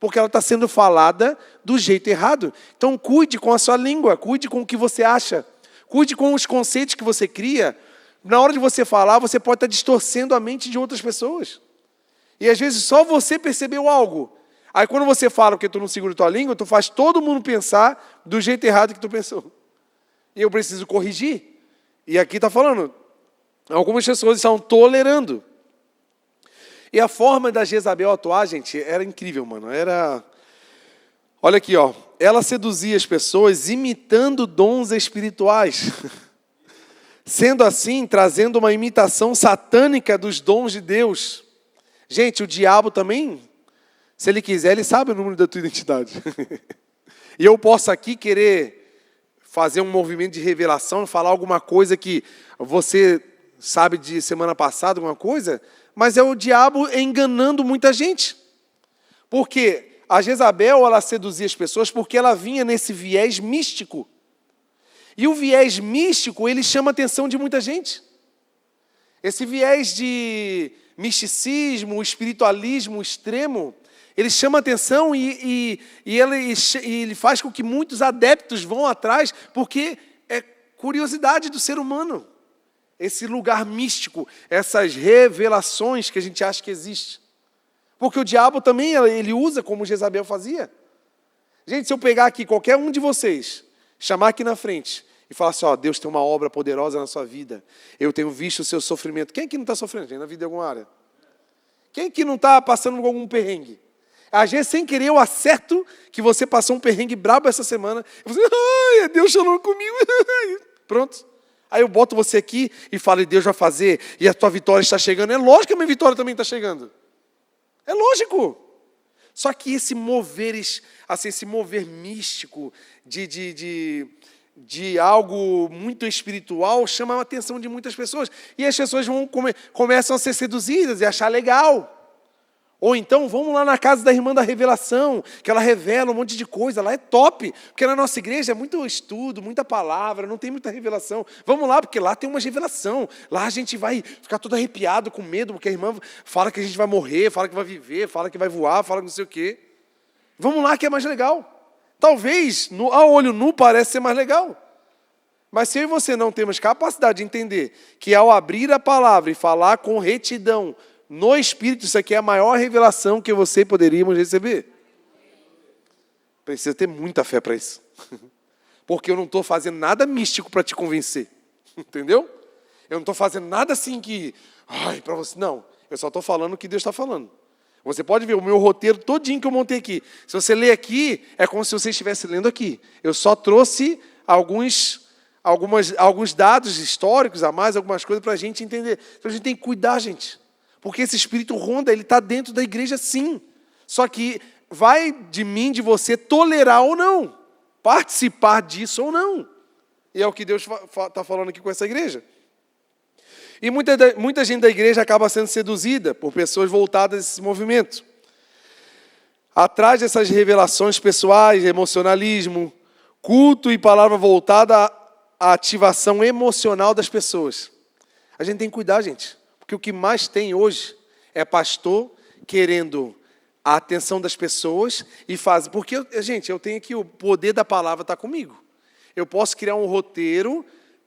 Porque ela está sendo falada do jeito errado. Então cuide com a sua língua, cuide com o que você acha. Cuide com os conceitos que você cria. Na hora de você falar, você pode estar distorcendo a mente de outras pessoas. E às vezes só você percebeu algo. Aí quando você fala porque tu não segura a tua língua, tu faz todo mundo pensar do jeito errado que tu pensou. E eu preciso corrigir. E aqui está falando, algumas pessoas estão tolerando. E a forma da Jezabel atuar, gente, era incrível, mano. Olha aqui, ó. Ela seduzia as pessoas imitando dons espirituais. Sendo assim, trazendo uma imitação satânica dos dons de Deus. Gente, o diabo também, se ele quiser, ele sabe o número da tua identidade. E eu posso aqui querer fazer um movimento de revelação, falar alguma coisa que você sabe de semana passada, alguma coisa, mas é o diabo enganando muita gente. Porque a Jezabel, ela seduzia as pessoas porque ela vinha nesse viés místico. E o viés místico, ele chama a atenção de muita gente. Esse viés de misticismo, espiritualismo extremo, ele chama a atenção e ele faz com que muitos adeptos vão atrás, porque é curiosidade do ser humano. Esse lugar místico, essas revelações que a gente acha que existe. Porque o diabo também, ele usa como Jezabel fazia. Gente, se eu pegar aqui qualquer um de vocês, chamar aqui na frente e falar assim, ó, Deus tem uma obra poderosa na sua vida, eu tenho visto o seu sofrimento. Quem que não está sofrendo, gente, na vida de alguma área? Quem que não está passando por algum perrengue? Às vezes, sem querer, eu acerto que você passou um perrengue brabo essa semana. Eu falo assim, ai, Deus chorou comigo. Pronto. Aí eu boto você aqui e falo, e Deus vai fazer, e a tua vitória está chegando. É lógico que a minha vitória também está chegando. É lógico. Só que esse mover, assim, esse mover místico de algo muito espiritual chama a atenção de muitas pessoas. E as pessoas começam a ser seduzidas e achar legal. Ou então, vamos lá na casa da irmã da revelação, que ela revela um monte de coisa, lá é top, porque na nossa igreja é muito estudo, muita palavra, não tem muita revelação. Vamos lá, porque lá tem uma revelação. Lá a gente vai ficar todo arrepiado, com medo, porque a irmã fala que a gente vai morrer, fala que vai viver, fala que vai voar, fala que não sei o quê. Vamos lá que é mais legal. Talvez, a olho nu, parece ser mais legal. Mas se eu e você não temos capacidade de entender que ao abrir a palavra e falar com retidão, no Espírito, isso aqui é a maior revelação que você e poderíamos receber. Precisa ter muita fé para isso. Porque eu não estou fazendo nada místico para te convencer. Entendeu? Eu não estou fazendo nada assim que... Ai, para você... Não, eu só estou falando o que Deus está falando. Você pode ver o meu roteiro todinho que eu montei aqui. Se você ler aqui, é como se você estivesse lendo aqui. Eu só trouxe alguns dados históricos a mais, algumas coisas para a gente entender. Então a gente tem que cuidar, gente. Porque esse espírito ronda, ele está dentro da igreja sim. Só que vai de mim, de você, tolerar ou não. Participar disso ou não. E é o que Deus está falando aqui com essa igreja. E muita gente da igreja acaba sendo seduzida por pessoas voltadas a esse movimento. Atrás dessas revelações pessoais, emocionalismo, culto e palavra voltada à ativação emocional das pessoas. A gente tem que cuidar, gente. Porque o que mais tem hoje é pastor querendo a atenção das pessoas e faz. Porque, gente, eu tenho aqui o poder da palavra está comigo. Eu posso criar um roteiro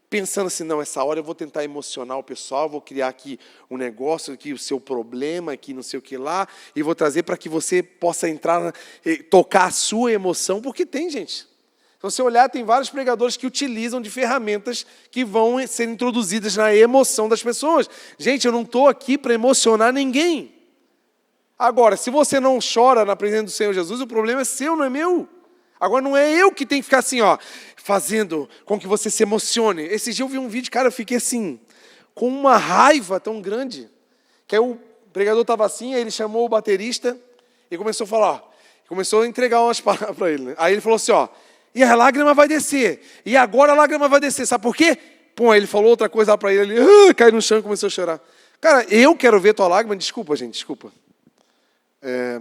pensando assim, não, essa hora eu vou tentar emocionar o pessoal, vou criar aqui um negócio, aqui o seu problema, aqui não sei o que lá, e vou trazer para que você possa entrar, tocar a sua emoção, porque tem, gente. Se você olhar, tem vários pregadores que utilizam de ferramentas que vão ser introduzidas na emoção das pessoas. Gente, eu não estou aqui para emocionar ninguém. Agora, se você não chora na presença do Senhor Jesus, o problema é seu, não é meu. Agora, não é eu que tenho que ficar assim, ó, fazendo com que você se emocione. Esse dia eu vi um vídeo, cara, eu fiquei assim, com uma raiva tão grande, que aí o pregador estava assim, aí ele chamou o baterista e começou a falar, começou a entregar umas palavras para ele. Né? Aí ele falou assim, ó, e a lágrima vai descer, e agora a lágrima vai descer, sabe por quê? Pô, ele falou outra coisa lá para ele, caiu no chão e começou a chorar. Cara, eu quero ver tua lágrima. Desculpa, gente, desculpa.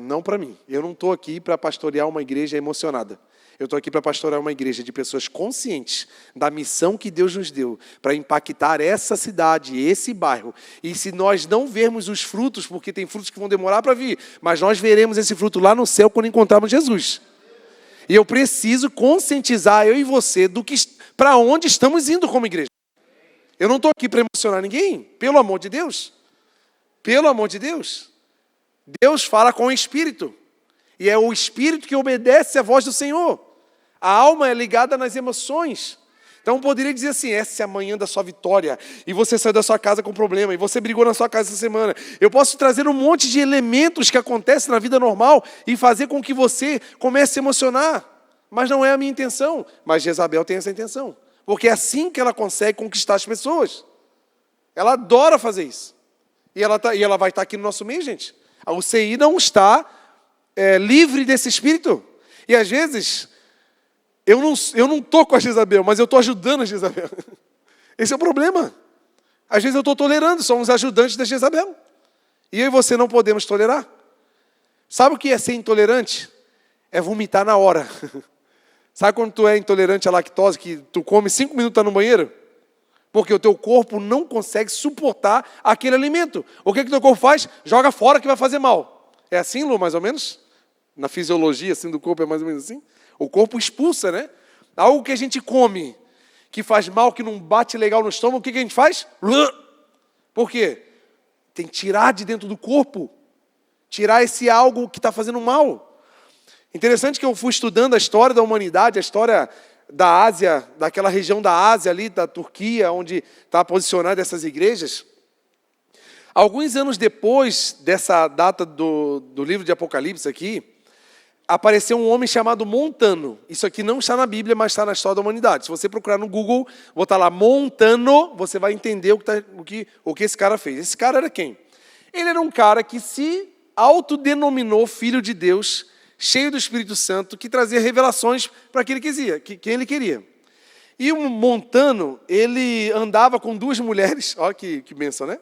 Não para mim. Eu não estou aqui para pastorear uma igreja emocionada. Eu estou aqui para pastorear uma igreja de pessoas conscientes da missão que Deus nos deu para impactar essa cidade, esse bairro. E se nós não vermos os frutos, porque tem frutos que vão demorar para vir, mas nós veremos esse fruto lá no céu quando encontrarmos Jesus. E eu preciso conscientizar eu e você do que, para onde estamos indo como igreja. Eu não estou aqui para emocionar ninguém, pelo amor de Deus. Pelo amor de Deus. Deus fala com o Espírito. E é o Espírito que obedece à voz do Senhor. A alma é ligada nas emoções. Então, eu poderia dizer assim, essa é a manhã da sua vitória, e você saiu da sua casa com problema, e você brigou na sua casa essa semana. Eu posso trazer um monte de elementos que acontecem na vida normal e fazer com que você comece a se emocionar. Mas não é a minha intenção. Mas Jezabel tem essa intenção. Porque é assim que ela consegue conquistar as pessoas. Ela adora fazer isso. E ela vai estar aqui no nosso meio, gente. A UCI não está livre desse espírito. E às vezes, eu não estou com a Jezabel, mas eu estou ajudando a Jezabel. Esse é o problema. Às vezes eu estou tolerando, somos ajudantes da Jezabel. E eu e você não podemos tolerar. Sabe o que é ser intolerante? É vomitar na hora. Sabe quando tu é intolerante à lactose, que tu come 5 minutos e está no banheiro? Porque o teu corpo não consegue suportar aquele alimento. O que o teu corpo faz? Joga fora que vai fazer mal. É assim, Lu, mais ou menos? Na fisiologia assim, do corpo é mais ou menos assim? O corpo expulsa, né? Algo que a gente come, que faz mal, que não bate legal no estômago, o que a gente faz? Por quê? Tem que tirar de dentro do corpo. Tirar esse algo que está fazendo mal. Interessante que eu fui estudando a história da humanidade, a história da Ásia, daquela região da Ásia ali, da Turquia, onde está posicionada essas igrejas. Alguns anos depois dessa data do livro de Apocalipse aqui, apareceu um homem chamado Montano. Isso aqui não está na Bíblia, mas está na história da humanidade. Se você procurar no Google, botar lá Montano, você vai entender o que esse cara fez. Esse cara era quem? Ele era um cara que se autodenominou Filho de Deus, cheio do Espírito Santo, que trazia revelações para quem ele queria. E o Montano, ele andava com 2 mulheres, olha que bênção, né?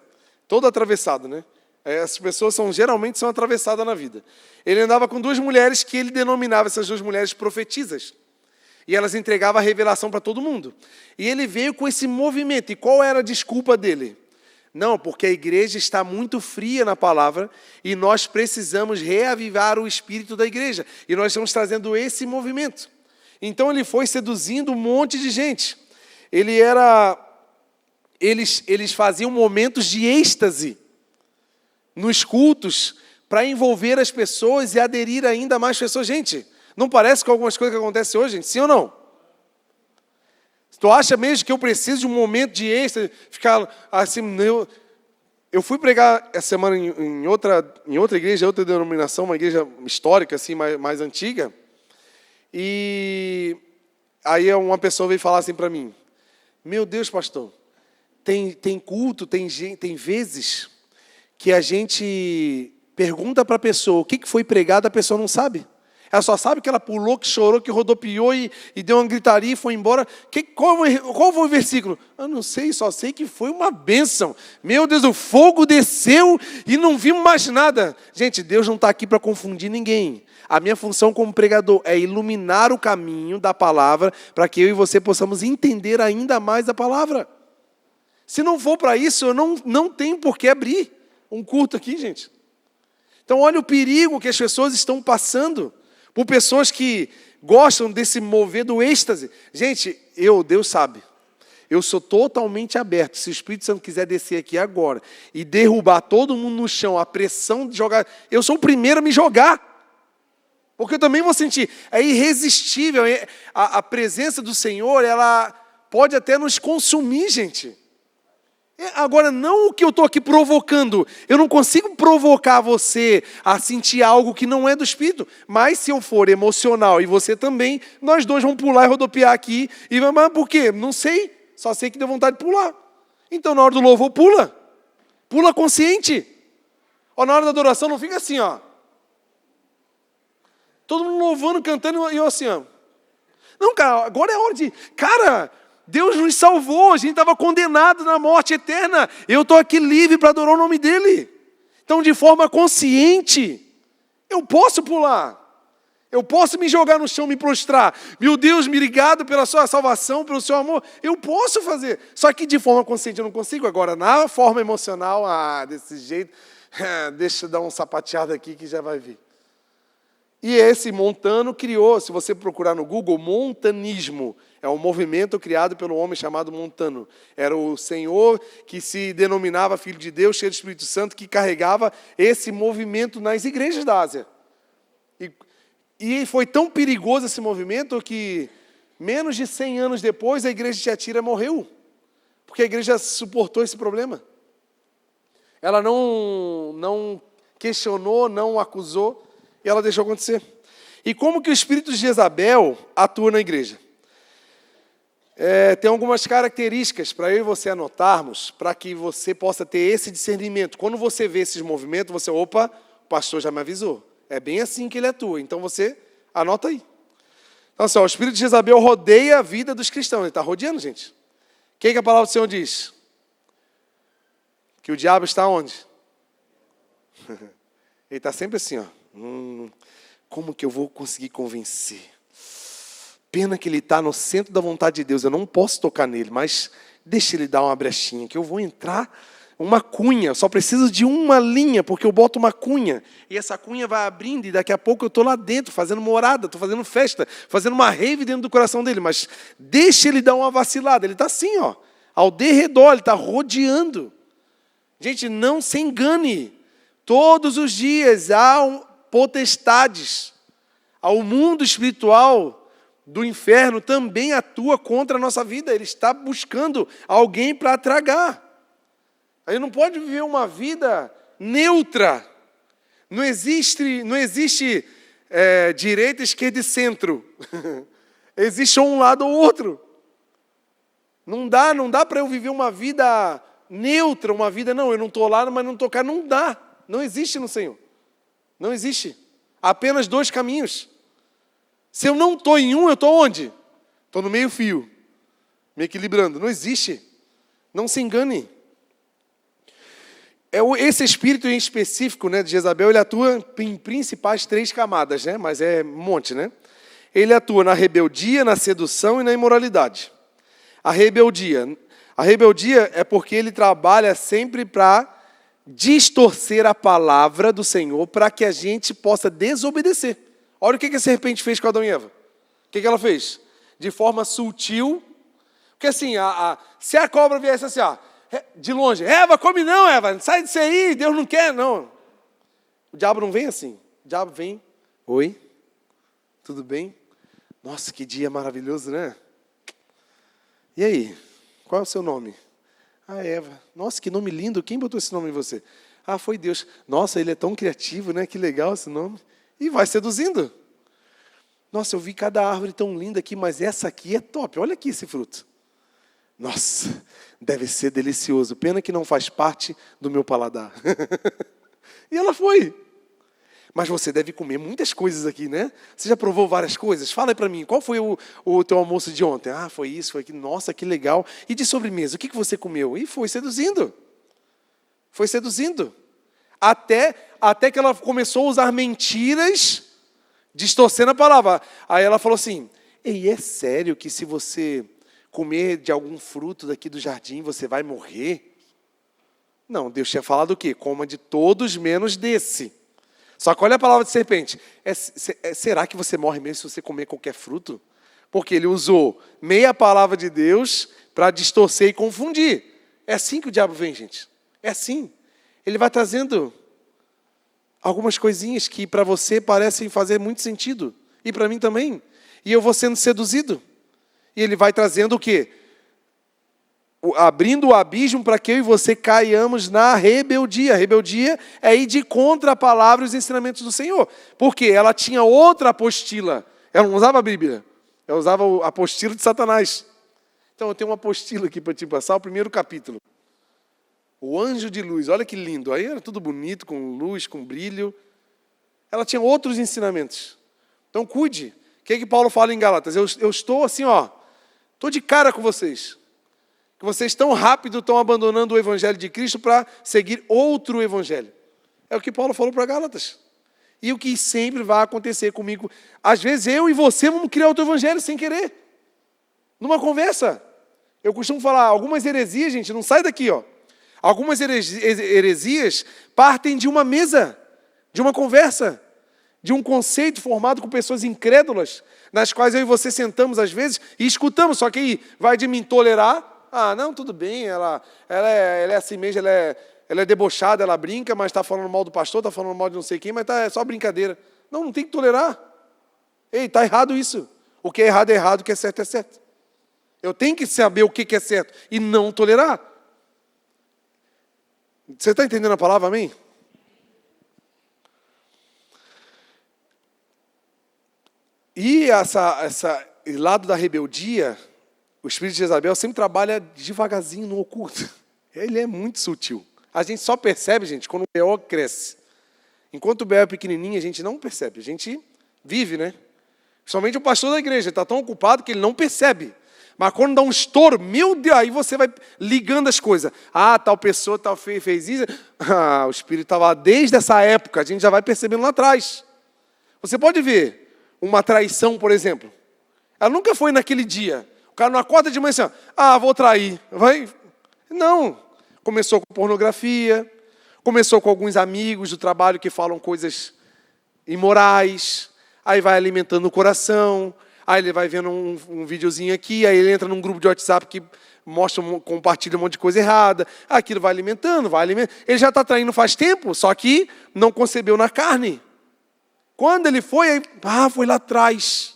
Todo atravessado, né? Essas pessoas geralmente são atravessadas na vida. Ele andava com 2 mulheres que ele denominava essas 2 mulheres profetisas. E elas entregavam a revelação para todo mundo. E ele veio com esse movimento. E qual era a desculpa dele? Não, porque a igreja está muito fria na palavra e nós precisamos reavivar o espírito da igreja. E nós estamos trazendo esse movimento. Então ele foi seduzindo um monte de gente. Eles faziam momentos de êxtase nos cultos para envolver as pessoas e aderir ainda mais pessoas. Gente, não parece com algumas coisas que acontecem hoje, gente? Sim ou não? Tu acha mesmo que eu preciso de um momento de êxtase, ficar assim... Eu fui pregar essa semana em outra igreja, outra denominação, uma igreja histórica, assim, mais antiga. E aí uma pessoa veio falar assim para mim, meu Deus, pastor, tem culto, tem vezes que a gente pergunta para a pessoa o que foi pregado, a pessoa não sabe. Ela só sabe que ela pulou, que chorou, que rodopiou e deu uma gritaria e foi embora. Qual foi o versículo? Eu não sei, só sei que foi uma bênção. Meu Deus, o fogo desceu e não vimos mais nada. Gente, Deus não está aqui para confundir ninguém. A minha função como pregador é iluminar o caminho da palavra para que eu e você possamos entender ainda mais a palavra. Se não for para isso, eu não tenho por que abrir um culto aqui, gente. Então, olha o perigo que as pessoas estão passando. Por pessoas que gostam desse mover do êxtase. Gente, Deus sabe, eu sou totalmente aberto. Se o Espírito Santo quiser descer aqui agora e derrubar todo mundo no chão, a pressão de jogar, eu sou o primeiro a me jogar. Porque eu também vou sentir, é irresistível. A presença do Senhor, ela pode até nos consumir, gente. Agora, não o que eu estou aqui provocando. Eu não consigo provocar você a sentir algo que não é do Espírito. Mas se eu for emocional e você também, nós dois vamos pular e rodopiar aqui. Mas por quê? Não sei. Só sei que deu vontade de pular. Então, na hora do louvor, pula. Pula consciente. Na hora da adoração, não fica assim, ó. Todo mundo louvando, cantando e eu assim, ó. Não, cara, agora é hora de... Cara, Deus nos salvou, a gente estava condenado na morte eterna. Eu estou aqui livre para adorar o nome dEle. Então, de forma consciente, eu posso pular. Eu posso me jogar no chão, me prostrar. Meu Deus, me obrigado pela sua salvação, pelo seu amor. Eu posso fazer. Só que de forma consciente eu não consigo. Agora, na forma emocional, desse jeito, deixa eu dar um sapateado aqui que já vai vir. E esse Montano criou, se você procurar no Google, montanismo. É um movimento criado pelo homem chamado Montano. Era o senhor que se denominava Filho de Deus, cheio do Espírito Santo, que carregava esse movimento nas igrejas da Ásia. E foi tão perigoso esse movimento que, menos de 100 anos depois, a igreja de Tiatira morreu. Porque a igreja suportou esse problema. Ela não questionou, não acusou, e ela deixou acontecer. E como que o espírito de Jezabel atua na igreja? Tem algumas características para eu e você anotarmos, para que você possa ter esse discernimento. Quando você vê esses movimentos, você, opa, o pastor já me avisou. É bem assim que ele atua. Então você anota aí. Então, assim, o espírito de Jezabel rodeia a vida dos cristãos. Ele está rodeando, gente. O que a palavra do Senhor diz? Que o diabo está onde? Ele está sempre assim, ó. Como que eu vou conseguir convencer? Pena que ele está no centro da vontade de Deus. Eu não posso tocar nele, mas deixa ele dar uma brechinha, que eu vou entrar uma cunha. Eu só preciso de uma linha, porque eu boto uma cunha. E essa cunha vai abrindo, e daqui a pouco eu estou lá dentro, fazendo morada, estou fazendo festa, fazendo uma rave dentro do coração dele. Mas deixa ele dar uma vacilada. Ele está assim, ó, ao derredor, ele está rodeando. Gente, não se engane. Todos os dias há potestades. O mundo espiritual do inferno também atua contra a nossa vida. Ele está buscando alguém para tragar. A gente não pode viver uma vida neutra. Não existe direita, esquerda e centro. Existe um lado ou outro. Não dá para eu viver uma vida neutra, uma vida, não, eu não estou lá, mas não estou cá. Não dá. Não existe no Senhor. Não existe. Há apenas dois caminhos. Se eu não estou em um, eu estou onde? Estou no meio fio. Me equilibrando. Não existe. Não se engane. Esse espírito em específico, né, de Jezabel, ele atua em principais 3 camadas, né? Mas é um monte, né? Ele atua na rebeldia, na sedução e na imoralidade. A rebeldia é porque ele trabalha sempre para distorcer a palavra do Senhor para que a gente possa desobedecer. Olha o que a serpente fez com Adão e Eva. O que ela fez? De forma sutil. Porque assim, se a cobra viesse assim, ó, de longe, Eva, come não, Eva, sai disso aí, Deus não quer, não. O diabo não vem assim. O diabo vem, oi, tudo bem? Nossa, que dia maravilhoso, né? E aí, qual é o seu nome? Eva. Nossa, que nome lindo, quem botou esse nome em você? Foi Deus. Nossa, ele é tão criativo, né? Que legal esse nome. E vai seduzindo. Nossa, eu vi cada árvore tão linda aqui, mas essa aqui é top. Olha aqui esse fruto. Nossa, deve ser delicioso. Pena que não faz parte do meu paladar. E ela foi. Mas você deve comer muitas coisas aqui, né? Você já provou várias coisas? Fala aí para mim, qual foi o teu almoço de ontem? Foi isso, foi aquilo. Nossa, que legal. E de sobremesa, o que você comeu? E foi seduzindo. Foi seduzindo. Até que ela começou a usar mentiras, distorcendo a palavra. Aí ela falou assim, ei, é sério que se você comer de algum fruto daqui do jardim, você vai morrer? Não, Deus tinha falado o quê? Coma de todos menos desse. Só que olha a palavra de serpente. Será que você morre mesmo se você comer qualquer fruto? Porque ele usou meia palavra de Deus para distorcer e confundir. É assim que o diabo vem, gente. É assim. Ele vai trazendo algumas coisinhas que para você parecem fazer muito sentido. E para mim também. E eu vou sendo seduzido. E ele vai trazendo o quê? Abrindo o abismo para que eu e você caiamos na rebeldia. A rebeldia é ir de contra a palavra e os ensinamentos do Senhor. Porque ela tinha outra apostila. Ela não usava a Bíblia. Ela usava a apostila de Satanás. Então eu tenho uma apostila aqui para te passar, o primeiro capítulo. O anjo de luz, olha que lindo. Aí era tudo bonito, com luz, com brilho. Ela tinha outros ensinamentos. Então cuide. O que Paulo fala em Gálatas? Eu estou assim, ó. Estou de cara com vocês. Que vocês tão rápido estão abandonando o evangelho de Cristo para seguir outro evangelho. É o que Paulo falou para Gálatas. E o que sempre vai acontecer comigo. Às vezes eu e você vamos criar outro evangelho sem querer. Numa conversa. Eu costumo falar, algumas heresias, gente, não sai daqui, ó. Algumas heresias partem de uma mesa, de uma conversa, de um conceito formado com pessoas incrédulas, nas quais eu e você sentamos às vezes e escutamos, só que aí vai de me tolerar. Ah, não, tudo bem, ela é assim mesmo, ela é debochada, ela brinca, mas está falando mal do pastor, está falando mal de não sei quem, mas é só brincadeira. Não tem que tolerar. Ei, está errado isso. O que é errado, o que é certo é certo. Eu tenho que saber o que é certo e não tolerar. Você está entendendo a palavra, amém? E esse lado da rebeldia, o espírito de Jezabel sempre trabalha devagarzinho no oculto. Ele é muito sutil. A gente só percebe, gente, quando o B.O. cresce. Enquanto o B.O. é pequenininho, a gente não percebe. A gente vive, né? Principalmente o pastor da igreja está tão ocupado que ele não percebe. Mas quando dá um estouro, meu Deus, aí você vai ligando as coisas. Ah, tal pessoa tal fez isso. Ah, o Espírito estava lá desde essa época, a gente já vai percebendo lá atrás. Você pode ver uma traição, por exemplo. Ela nunca foi naquele dia. O cara não acorda de manhã assim, vou trair. Vai. Não. Começou com pornografia, começou com alguns amigos do trabalho que falam coisas imorais, aí vai alimentando o coração. Aí ele vai vendo um videozinho aqui, aí ele entra num grupo de WhatsApp que compartilha um monte de coisa errada. Aquilo vai alimentando. Ele já está traindo faz tempo, só que não concebeu na carne. Quando ele foi, foi lá atrás.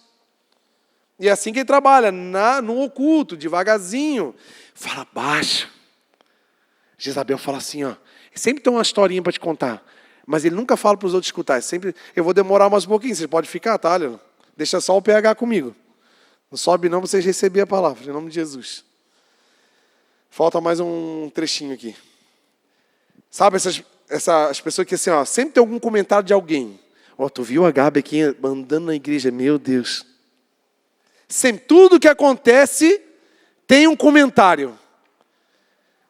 E é assim que ele trabalha, no oculto, devagarzinho. Fala baixo. Jezabel fala assim, sempre tem uma historinha para te contar, mas ele nunca fala para os outros escutar. Eu vou demorar mais um pouquinho, você pode ficar, tá, Leandro? Deixa só o PH comigo. Não sobe não, vocês receberem a palavra, em nome de Jesus. Falta mais um trechinho aqui. Sabe, essas pessoas que assim, sempre tem algum comentário de alguém. Tu viu a Gabi aqui andando na igreja? Meu Deus. Sempre, tudo que acontece tem um comentário.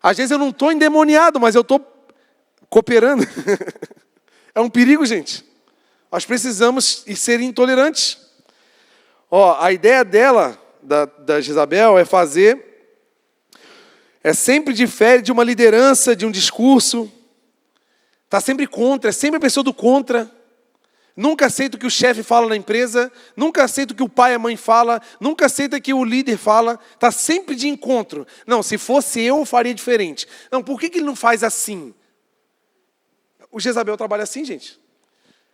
Às vezes eu não estou endemoniado, mas eu estou cooperando. É um perigo, gente. Nós precisamos ser intolerantes. A ideia dela, da Jezabel, sempre difere de uma liderança, de um discurso. Está sempre contra, é sempre a pessoa do contra. Nunca aceita o que o chefe fala na empresa, nunca aceita o que o pai e a mãe fala, nunca aceita o que o líder fala. Está sempre de encontro. Não, se fosse eu faria diferente. Não, por que ele não faz assim? O Jezabel trabalha assim, gente.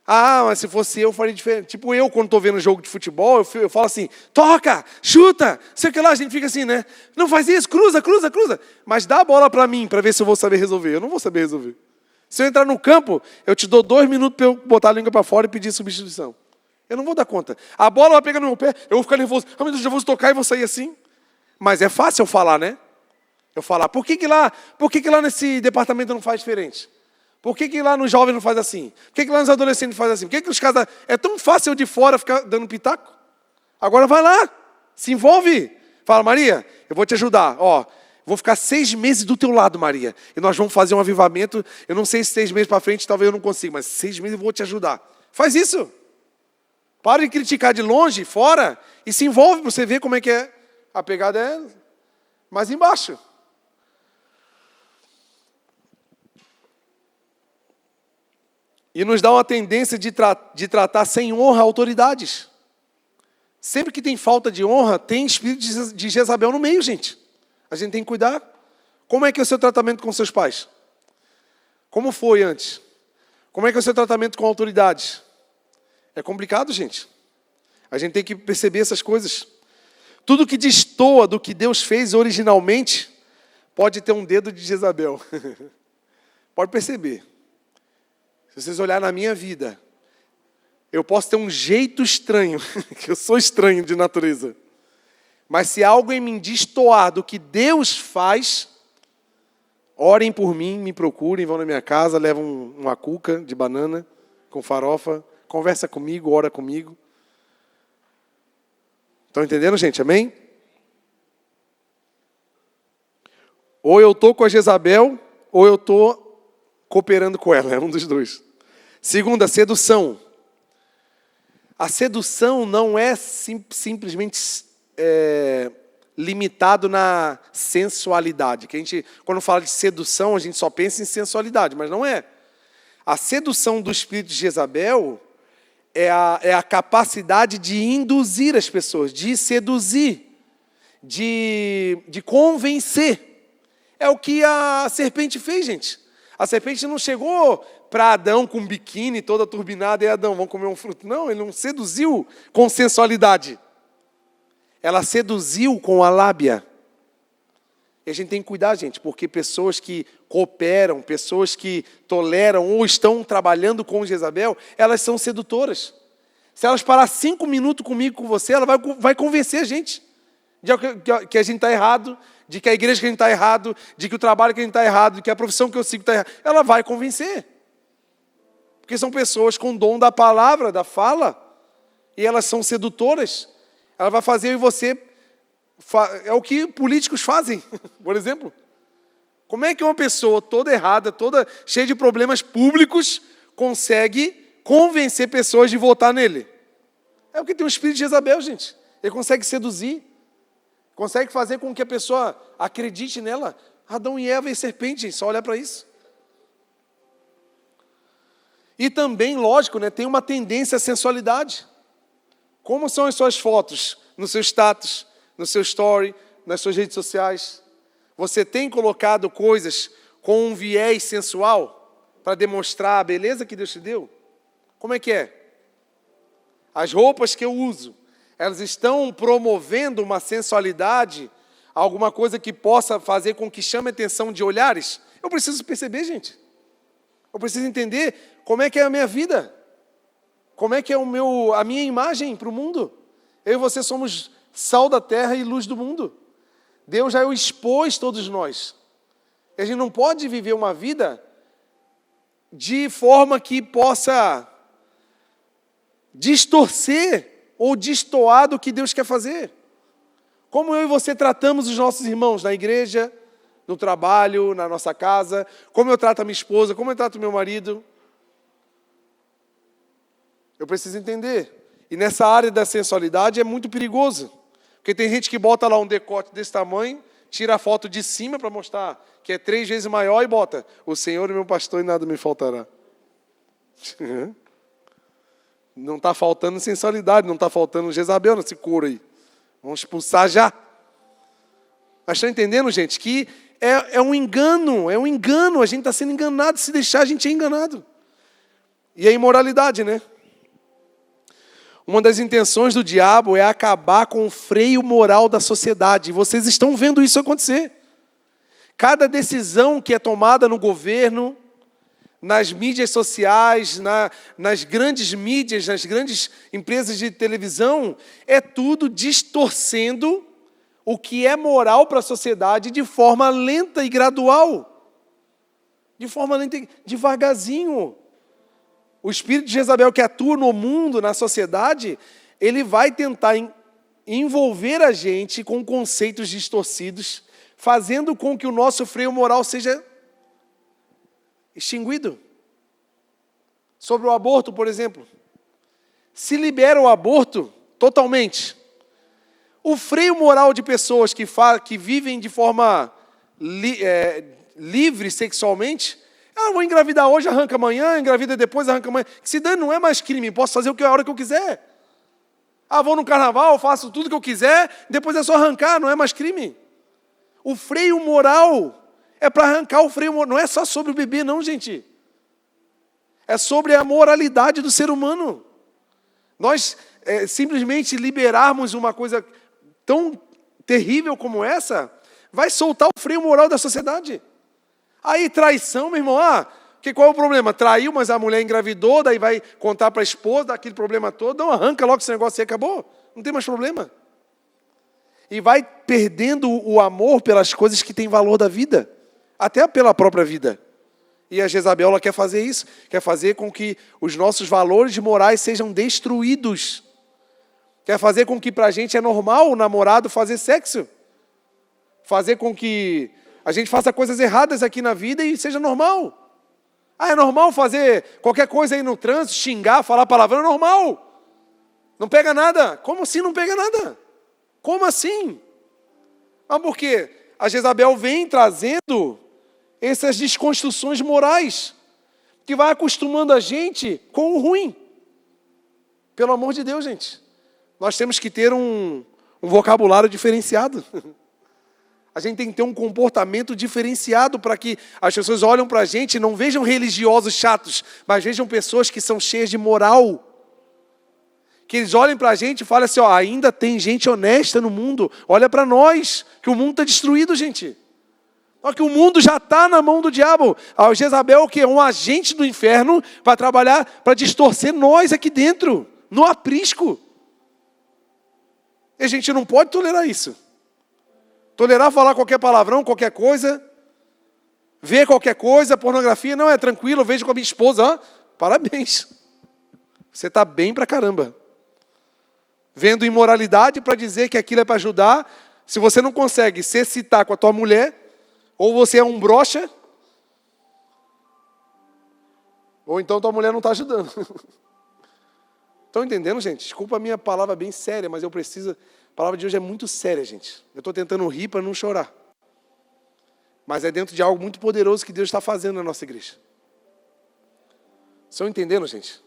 Mas se fosse eu faria diferente. Tipo eu, quando estou vendo jogo de futebol, eu falo assim, toca, chuta, sei o que lá, a gente fica assim, né? Não faz isso, cruza. Mas dá a bola para mim, para ver se eu vou saber resolver. Eu não vou saber resolver. Se eu entrar no campo, eu te dou 2 minutos para eu botar a língua para fora e pedir substituição. Eu não vou dar conta. A bola vai pegar no meu pé, eu vou ficar nervoso. Meu Deus, eu vou tocar e vou sair assim. Mas é fácil eu falar, né? Eu falar, por que lá nesse departamento não faz diferente? Por que lá nos jovens não faz assim? Por que lá nos adolescentes não faz assim? Por que os casais... É tão fácil eu de fora ficar dando pitaco? Agora vai lá, se envolve. Fala, Maria, eu vou te ajudar. Vou ficar 6 meses do teu lado, Maria. E nós vamos fazer um avivamento. Eu não sei se 6 meses para frente talvez eu não consiga, mas 6 meses eu vou te ajudar. Faz isso. Para de criticar de longe, fora, e se envolve para você ver como é que é. A pegada é mais embaixo. E nos dá uma tendência de tratar sem honra autoridades. Sempre que tem falta de honra, tem espírito de Jezabel no meio, gente. A gente tem que cuidar. Como é que é o seu tratamento com seus pais? Como foi antes? Como é que é o seu tratamento com autoridades? É complicado, gente. A gente tem que perceber essas coisas. Tudo que destoa do que Deus fez originalmente, pode ter um dedo de Jezabel. Pode perceber. Se vocês olharem na minha vida, eu posso ter um jeito estranho, que eu sou estranho de natureza. Mas se algo em mim destoar do que Deus faz, orem por mim, me procurem, vão na minha casa, levam uma cuca de banana com farofa, conversa comigo, ora comigo. Estão entendendo, gente? Amém? Ou eu estou com a Jezabel, ou eu estou cooperando com ela. É um dos dois. Segunda, sedução. A sedução não é simplesmente limitado na sensualidade. Que a gente, quando fala de sedução, a gente só pensa em sensualidade, mas não é. A sedução do espírito de Jezabel é a capacidade de induzir as pessoas, de seduzir, de convencer. É o que a serpente fez, gente. A serpente não chegou para Adão com um biquíni toda turbinada e Adão, vamos comer um fruto. Não, ele não seduziu com sensualidade. Ela seduziu com a lábia. E a gente tem que cuidar, gente, porque pessoas que cooperam, pessoas que toleram ou estão trabalhando com Jezabel, elas são sedutoras. Se elas parar 5 minutos comigo, com você, ela vai convencer a gente de que a gente está errado, de que a igreja que a gente está errado, de que o trabalho que a gente está errado, de que a profissão que eu sigo está errada. Ela vai convencer. Porque são pessoas com dom da palavra, da fala, e elas são sedutoras. Ela vai fazer eu e você... É o que políticos fazem, por exemplo. Como é que uma pessoa toda errada, toda cheia de problemas públicos, consegue convencer pessoas de votar nele? É porque tem um espírito de Jezabel, gente. Ele consegue seduzir, consegue fazer com que a pessoa acredite nela. Adão e Eva e serpente, gente, só olhar para isso. E também, lógico, né, tem uma tendência à sensualidade. Como são as suas fotos no seu status, no seu story, nas suas redes sociais? Você tem colocado coisas com um viés sensual para demonstrar a beleza que Deus te deu? Como é que é? As roupas que eu uso, elas estão promovendo uma sensualidade, alguma coisa que possa fazer com que chame a atenção de olhares? Eu preciso perceber, gente. Eu preciso entender como é que é a minha vida. Como é que é a minha imagem para o mundo. Eu e você somos sal da terra e luz do mundo. Deus já o expôs todos nós. A gente não pode viver uma vida de forma que possa distorcer ou destoar do que Deus quer fazer. Como eu e você tratamos os nossos irmãos na igreja, no trabalho, na nossa casa, como eu trato a minha esposa, como eu trato o meu marido. Eu preciso entender. E nessa área da sensualidade é muito perigoso. Porque tem gente que bota lá um decote desse tamanho, tira a foto de cima para mostrar que é 3 vezes maior e bota: o Senhor é meu pastor e nada me faltará. Não está faltando sensualidade, não está faltando Jezabel nesse couro aí. Vamos expulsar já. Mas estão entendendo, gente, que é um engano, a gente está sendo enganado, se deixar a gente é enganado. E a imoralidade, né? Uma das intenções do diabo é acabar com o freio moral da sociedade. E vocês estão vendo isso acontecer. Cada decisão que é tomada no governo, nas mídias sociais, nas grandes mídias, nas grandes empresas de televisão, é tudo distorcendo o que é moral para a sociedade de forma lenta e gradual. De forma lenta e devagarzinho. O espírito de Jezabel que atua no mundo, na sociedade, ele vai tentar envolver a gente com conceitos distorcidos, fazendo com que o nosso freio moral seja extinguido. Sobre o aborto, por exemplo. Se libera o aborto totalmente, o freio moral de pessoas que vivem de forma livre sexualmente, vou engravidar hoje, arranca amanhã, engravida depois, arranca amanhã. Que se dane, não é mais crime, posso fazer a hora que eu quiser. Vou no carnaval, faço tudo que eu quiser, depois é só arrancar, não é mais crime. O freio moral é para arrancar o freio moral, não é só sobre o bebê não, gente. É sobre a moralidade do ser humano. Nós simplesmente liberarmos uma coisa tão terrível como essa, vai soltar o freio moral da sociedade. Aí traição, meu irmão, qual é o problema? Traiu, mas a mulher engravidou, daí vai contar para a esposa, dá aquele problema todo, não, arranca logo esse negócio e acabou, não tem mais problema. E vai perdendo o amor pelas coisas que têm valor da vida, até pela própria vida. E a Jezabel, ela quer fazer isso, quer fazer com que os nossos valores morais sejam destruídos. Quer fazer com que para a gente é normal o namorado fazer sexo. Fazer com que a gente faça coisas erradas aqui na vida e seja normal. Ah, é normal fazer qualquer coisa aí no trânsito, xingar, falar palavrão, é normal. Não pega nada. Como assim não pega nada? Como assim? Ah, porque a Jezabel vem trazendo essas desconstruções morais, que vai acostumando a gente com o ruim. Pelo amor de Deus, gente. Nós temos que ter um vocabulário diferenciado. A gente tem que ter um comportamento diferenciado para que as pessoas olhem para a gente e não vejam religiosos chatos, mas vejam pessoas que são cheias de moral. Que eles olhem para a gente e falem assim, ó, ainda tem gente honesta no mundo. Olha para nós, que o mundo está destruído, gente. Olha que o mundo já está na mão do diabo. A Jezabel, que é um agente do inferno, para trabalhar, para distorcer nós aqui dentro, no aprisco. E a gente não pode tolerar isso. Tolerar falar qualquer palavrão, qualquer coisa, ver qualquer coisa, pornografia, não é tranquilo, eu vejo com a minha esposa, ó, parabéns. Você está bem pra caramba. Vendo imoralidade para dizer que aquilo é para ajudar, se você não consegue se excitar com a tua mulher, ou você é um broxa, ou então tua mulher não está ajudando. Estão entendendo, gente? Desculpa a minha palavra bem séria, mas eu preciso... A palavra de hoje é muito séria, gente. Eu estou tentando rir para não chorar. Mas é dentro de algo muito poderoso que Deus está fazendo na nossa igreja. Estão entendendo, gente?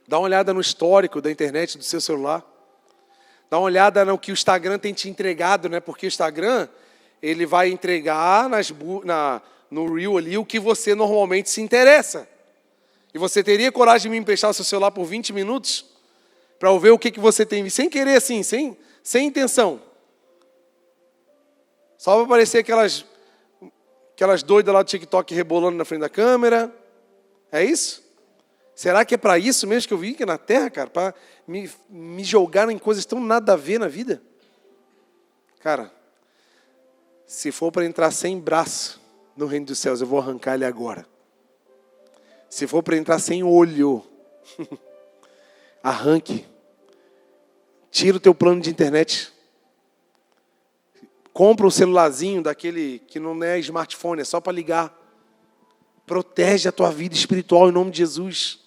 Dá uma olhada no histórico da internet, do seu celular. Dá uma olhada no que o Instagram tem te entregado, né? Porque o Instagram, ele vai entregar no Reel ali o que você normalmente se interessa. E você teria coragem de me emprestar o seu celular por 20 minutos? Para eu ver o que você tem, sem querer assim, sem intenção. Só para aparecer aquelas doidas lá do TikTok rebolando na frente da câmera. É isso? Será que é para isso mesmo que eu vim aqui na Terra, cara? Para me jogar em coisas tão nada a ver na vida? Cara, se for para entrar sem braço no reino dos céus, eu vou arrancar ele agora. Se for para entrar sem olho, arranque. Tira o teu plano de internet. Compra um celularzinho daquele que não é smartphone, é só para ligar. Protege a tua vida espiritual em nome de Jesus.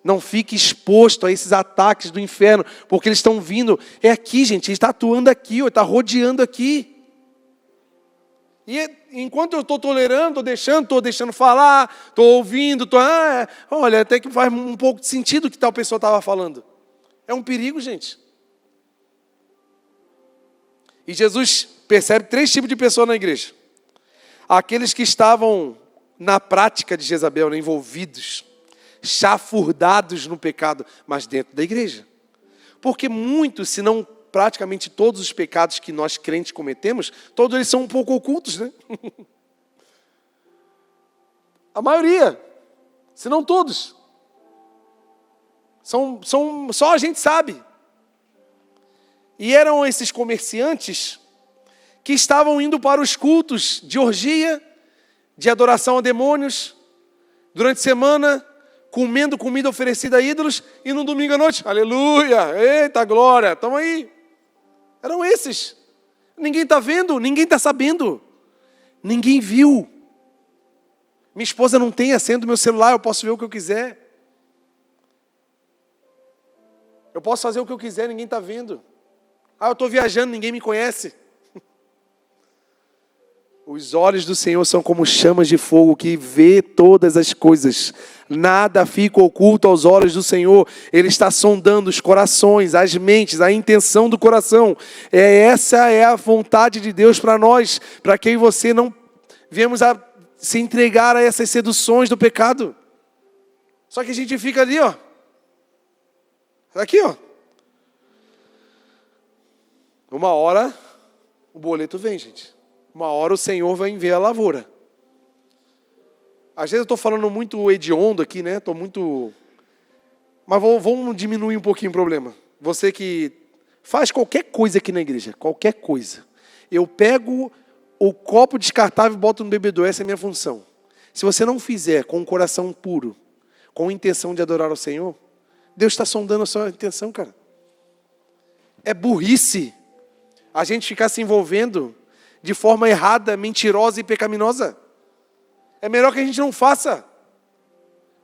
Não fique exposto a esses ataques do inferno, porque eles estão vindo. É aqui, gente, ele está atuando aqui, está rodeando aqui. E enquanto eu estou tolerando, estou deixando falar, estou ouvindo, olha, até que faz um pouco de sentido o que tal pessoa estava falando. É um perigo, gente. E Jesus percebe 3 tipos de pessoas na igreja. Aqueles que estavam na prática de Jezabel, né, envolvidos, chafurdados no pecado, mas dentro da igreja. Porque muitos, se não praticamente todos os pecados que nós crentes cometemos, todos eles são um pouco ocultos, né? A maioria, se não todos. Só a gente sabe. E eram esses comerciantes que estavam indo para os cultos de orgia, de adoração a demônios, durante a semana, comendo comida oferecida a ídolos, e no domingo à noite, aleluia, eita glória, estamos aí. Eram esses. Ninguém está vendo, ninguém está sabendo. Ninguém viu. Minha esposa não tem a senha do meu celular, eu posso ver o que eu quiser. Eu posso fazer o que eu quiser, ninguém está vendo. Eu estou viajando, ninguém me conhece. Os olhos do Senhor são como chamas de fogo que vê todas as coisas. Nada fica oculto aos olhos do Senhor. Ele está sondando os corações, as mentes, a intenção do coração. Essa é a vontade de Deus para nós, para que eu e você não viemos a se entregar a essas seduções do pecado. Só que a gente fica ali, ó. Aqui, ó. Uma hora o boleto vem, gente. Uma hora o Senhor vai enviar a lavoura. Às vezes eu estou falando muito hediondo aqui, né? Estou muito... Mas vamos diminuir um pouquinho o problema. Você que faz qualquer coisa aqui na igreja, qualquer coisa. Eu pego o copo descartável e boto no bebedouro, essa é a minha função. Se você não fizer com um coração puro, com a intenção de adorar ao Senhor, Deus está sondando a sua intenção, cara. É burrice a gente ficar se envolvendo de forma errada, mentirosa e pecaminosa. É melhor que a gente não faça.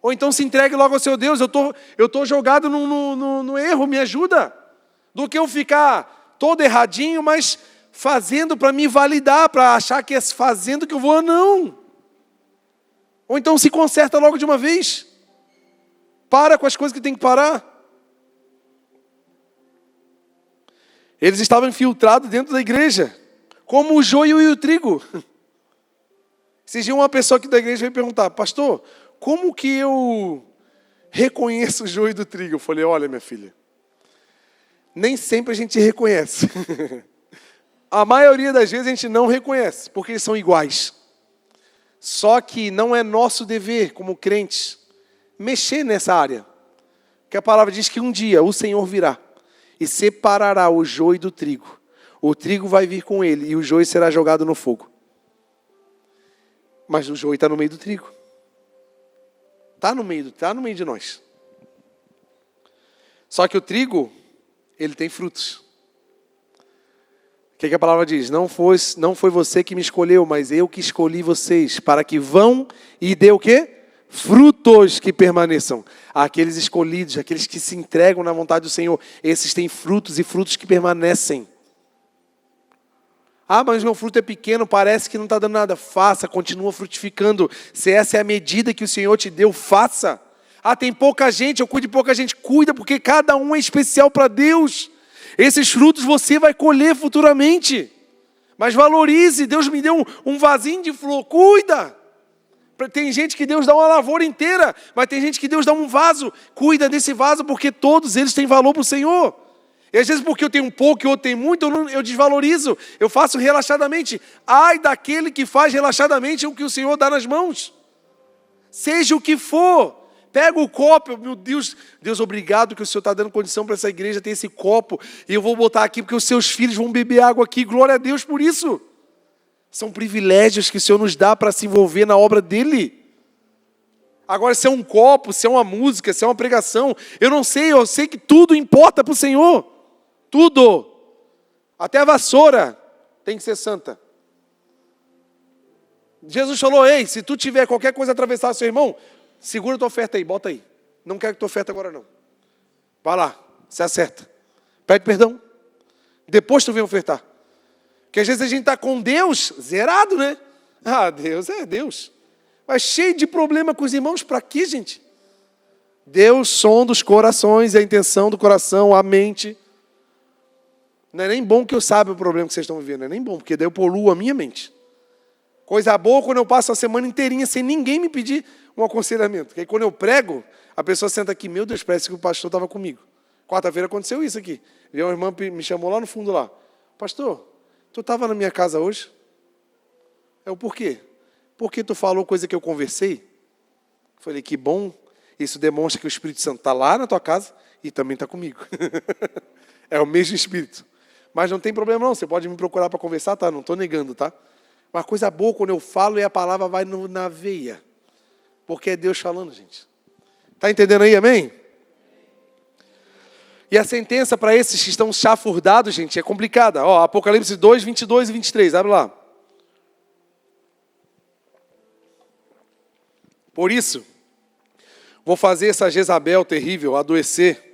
Ou então se entregue logo ao seu Deus. Eu tô jogado no erro, me ajuda. Do que eu ficar todo erradinho, mas fazendo para me validar, para achar que é fazendo que eu vou, não. Ou então se conserta logo de uma vez. Para com as coisas que tem que parar. Eles estavam infiltrados dentro da igreja, como o joio e o trigo. Esses dias uma pessoa aqui da igreja veio perguntar: pastor, como que eu reconheço o joio do trigo? Eu falei: olha, minha filha, nem sempre a gente reconhece. A maioria das vezes a gente não reconhece, porque eles são iguais. Só que não é nosso dever, como crentes, mexer nessa área. Porque a palavra diz que um dia o Senhor virá e separará o joio do trigo. O trigo vai vir com ele e o joio será jogado no fogo. Mas o joio está no meio do trigo. Está no meio de nós. Só que o trigo, ele tem frutos. O que a palavra diz? Não foi você que me escolheu, mas eu que escolhi vocês, para que vão e dê o quê? Frutos que permaneçam. Aqueles escolhidos, aqueles que se entregam na vontade do Senhor, esses têm frutos e frutos que permanecem. Ah, mas meu fruto é pequeno, parece que não está dando nada. Faça, continua frutificando. Se essa é a medida que o Senhor te deu, faça. Ah, tem pouca gente, eu cuido de pouca gente. Cuida, porque cada um é especial para Deus. Esses frutos você vai colher futuramente. Mas valorize, Deus me deu um vasinho de flor, cuida. Tem gente que Deus dá uma lavoura inteira, mas tem gente que Deus dá um vaso. Cuida desse vaso, porque todos eles têm valor para o Senhor. E às vezes porque eu tenho um pouco e outro tem muito, eu desvalorizo. Eu faço relaxadamente. Ai daquele que faz relaxadamente o que o Senhor dá nas mãos. Seja o que for. Pega o copo, meu Deus, Deus, obrigado que o Senhor está dando condição para essa igreja ter esse copo. E eu vou botar aqui porque os seus filhos vão beber água aqui. Glória a Deus por isso. São privilégios que o Senhor nos dá para se envolver na obra dEle. Agora, se é um copo, se é uma música, se é uma pregação, eu sei que tudo importa para o Senhor. Tudo. Até a vassoura tem que ser santa. Jesus falou: ei, se tu tiver qualquer coisa a atravessar seu irmão, segura tua oferta aí, bota aí. Não quero que tua oferta agora não. Vai lá, se acerta. Pede perdão. Depois tu vem ofertar. Porque às vezes a gente está com Deus zerado, né? Ah, Deus é Deus. Mas cheio de problema com os irmãos, para quê, gente? Deus sonda os corações, a intenção do coração, a mente. Não é nem bom que eu saiba o problema que vocês estão vivendo, não é nem bom, porque daí eu poluo a minha mente. Coisa boa quando eu passo a semana inteirinha sem ninguém me pedir um aconselhamento. Porque aí quando eu prego, a pessoa senta aqui: meu Deus, parece que o pastor estava comigo. Quarta-feira aconteceu isso aqui. Uma irmã me chamou lá no fundo lá: pastor, tu estava na minha casa hoje? Por quê? Porque tu falou coisa que eu conversei? Falei: que bom, isso demonstra que o Espírito Santo está lá na tua casa e também está comigo. É o mesmo Espírito. Mas não tem problema não, você pode me procurar para conversar, tá? Não estou negando, tá? Uma coisa boa quando eu falo e a palavra vai na veia. Porque é Deus falando, gente. Está entendendo aí, amém? E a sentença para esses que estão chafurdados, gente, é complicada. Ó, Apocalipse 2, 22 e 23, abre lá. Por isso, vou fazer essa Jezabel terrível adoecer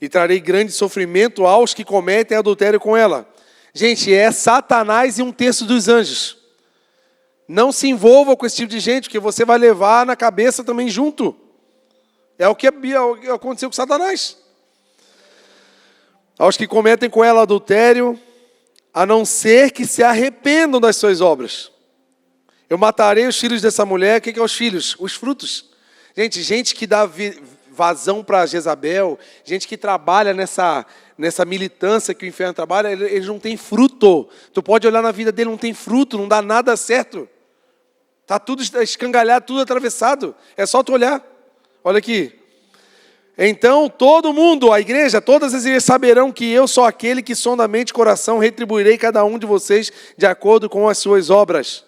e trarei grande sofrimento aos que cometem adultério com ela. Gente, é Satanás e 1/3 dos anjos. Não se envolva com esse tipo de gente, porque você vai levar na cabeça também junto. É o que aconteceu com Satanás. Aos que cometem com ela adultério, a não ser que se arrependam das suas obras. Eu matarei os filhos dessa mulher. O que é os filhos? Os frutos. Gente que dá vazão para Jezabel, gente que trabalha nessa militância que o inferno trabalha, eles não têm fruto. Tu pode olhar na vida dele, não tem fruto, não dá nada certo. Está tudo escangalhado, tudo atravessado. É só tu olhar. Olha aqui. Então todo mundo, a igreja, todas as igrejas saberão que eu sou aquele que sonda a mente e coração, retribuirei cada um de vocês de acordo com as suas obras.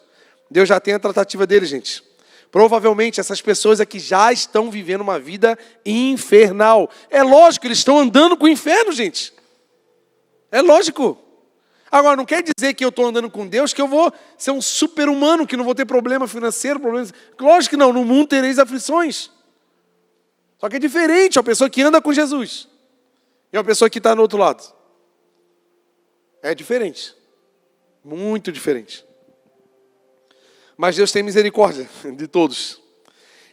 Deus já tem a tratativa dele, gente. Provavelmente essas pessoas aqui já estão vivendo uma vida infernal. É lógico, eles estão andando com o inferno, gente. É lógico. Agora, não quer dizer que eu estou andando com Deus que eu vou ser um super-humano, que não vou ter problema financeiro, problemas... Lógico que não, no mundo tereis aflições. Só que é diferente a pessoa que anda com Jesus e a pessoa que está no outro lado. É diferente. Muito diferente. Mas Deus tem misericórdia de todos.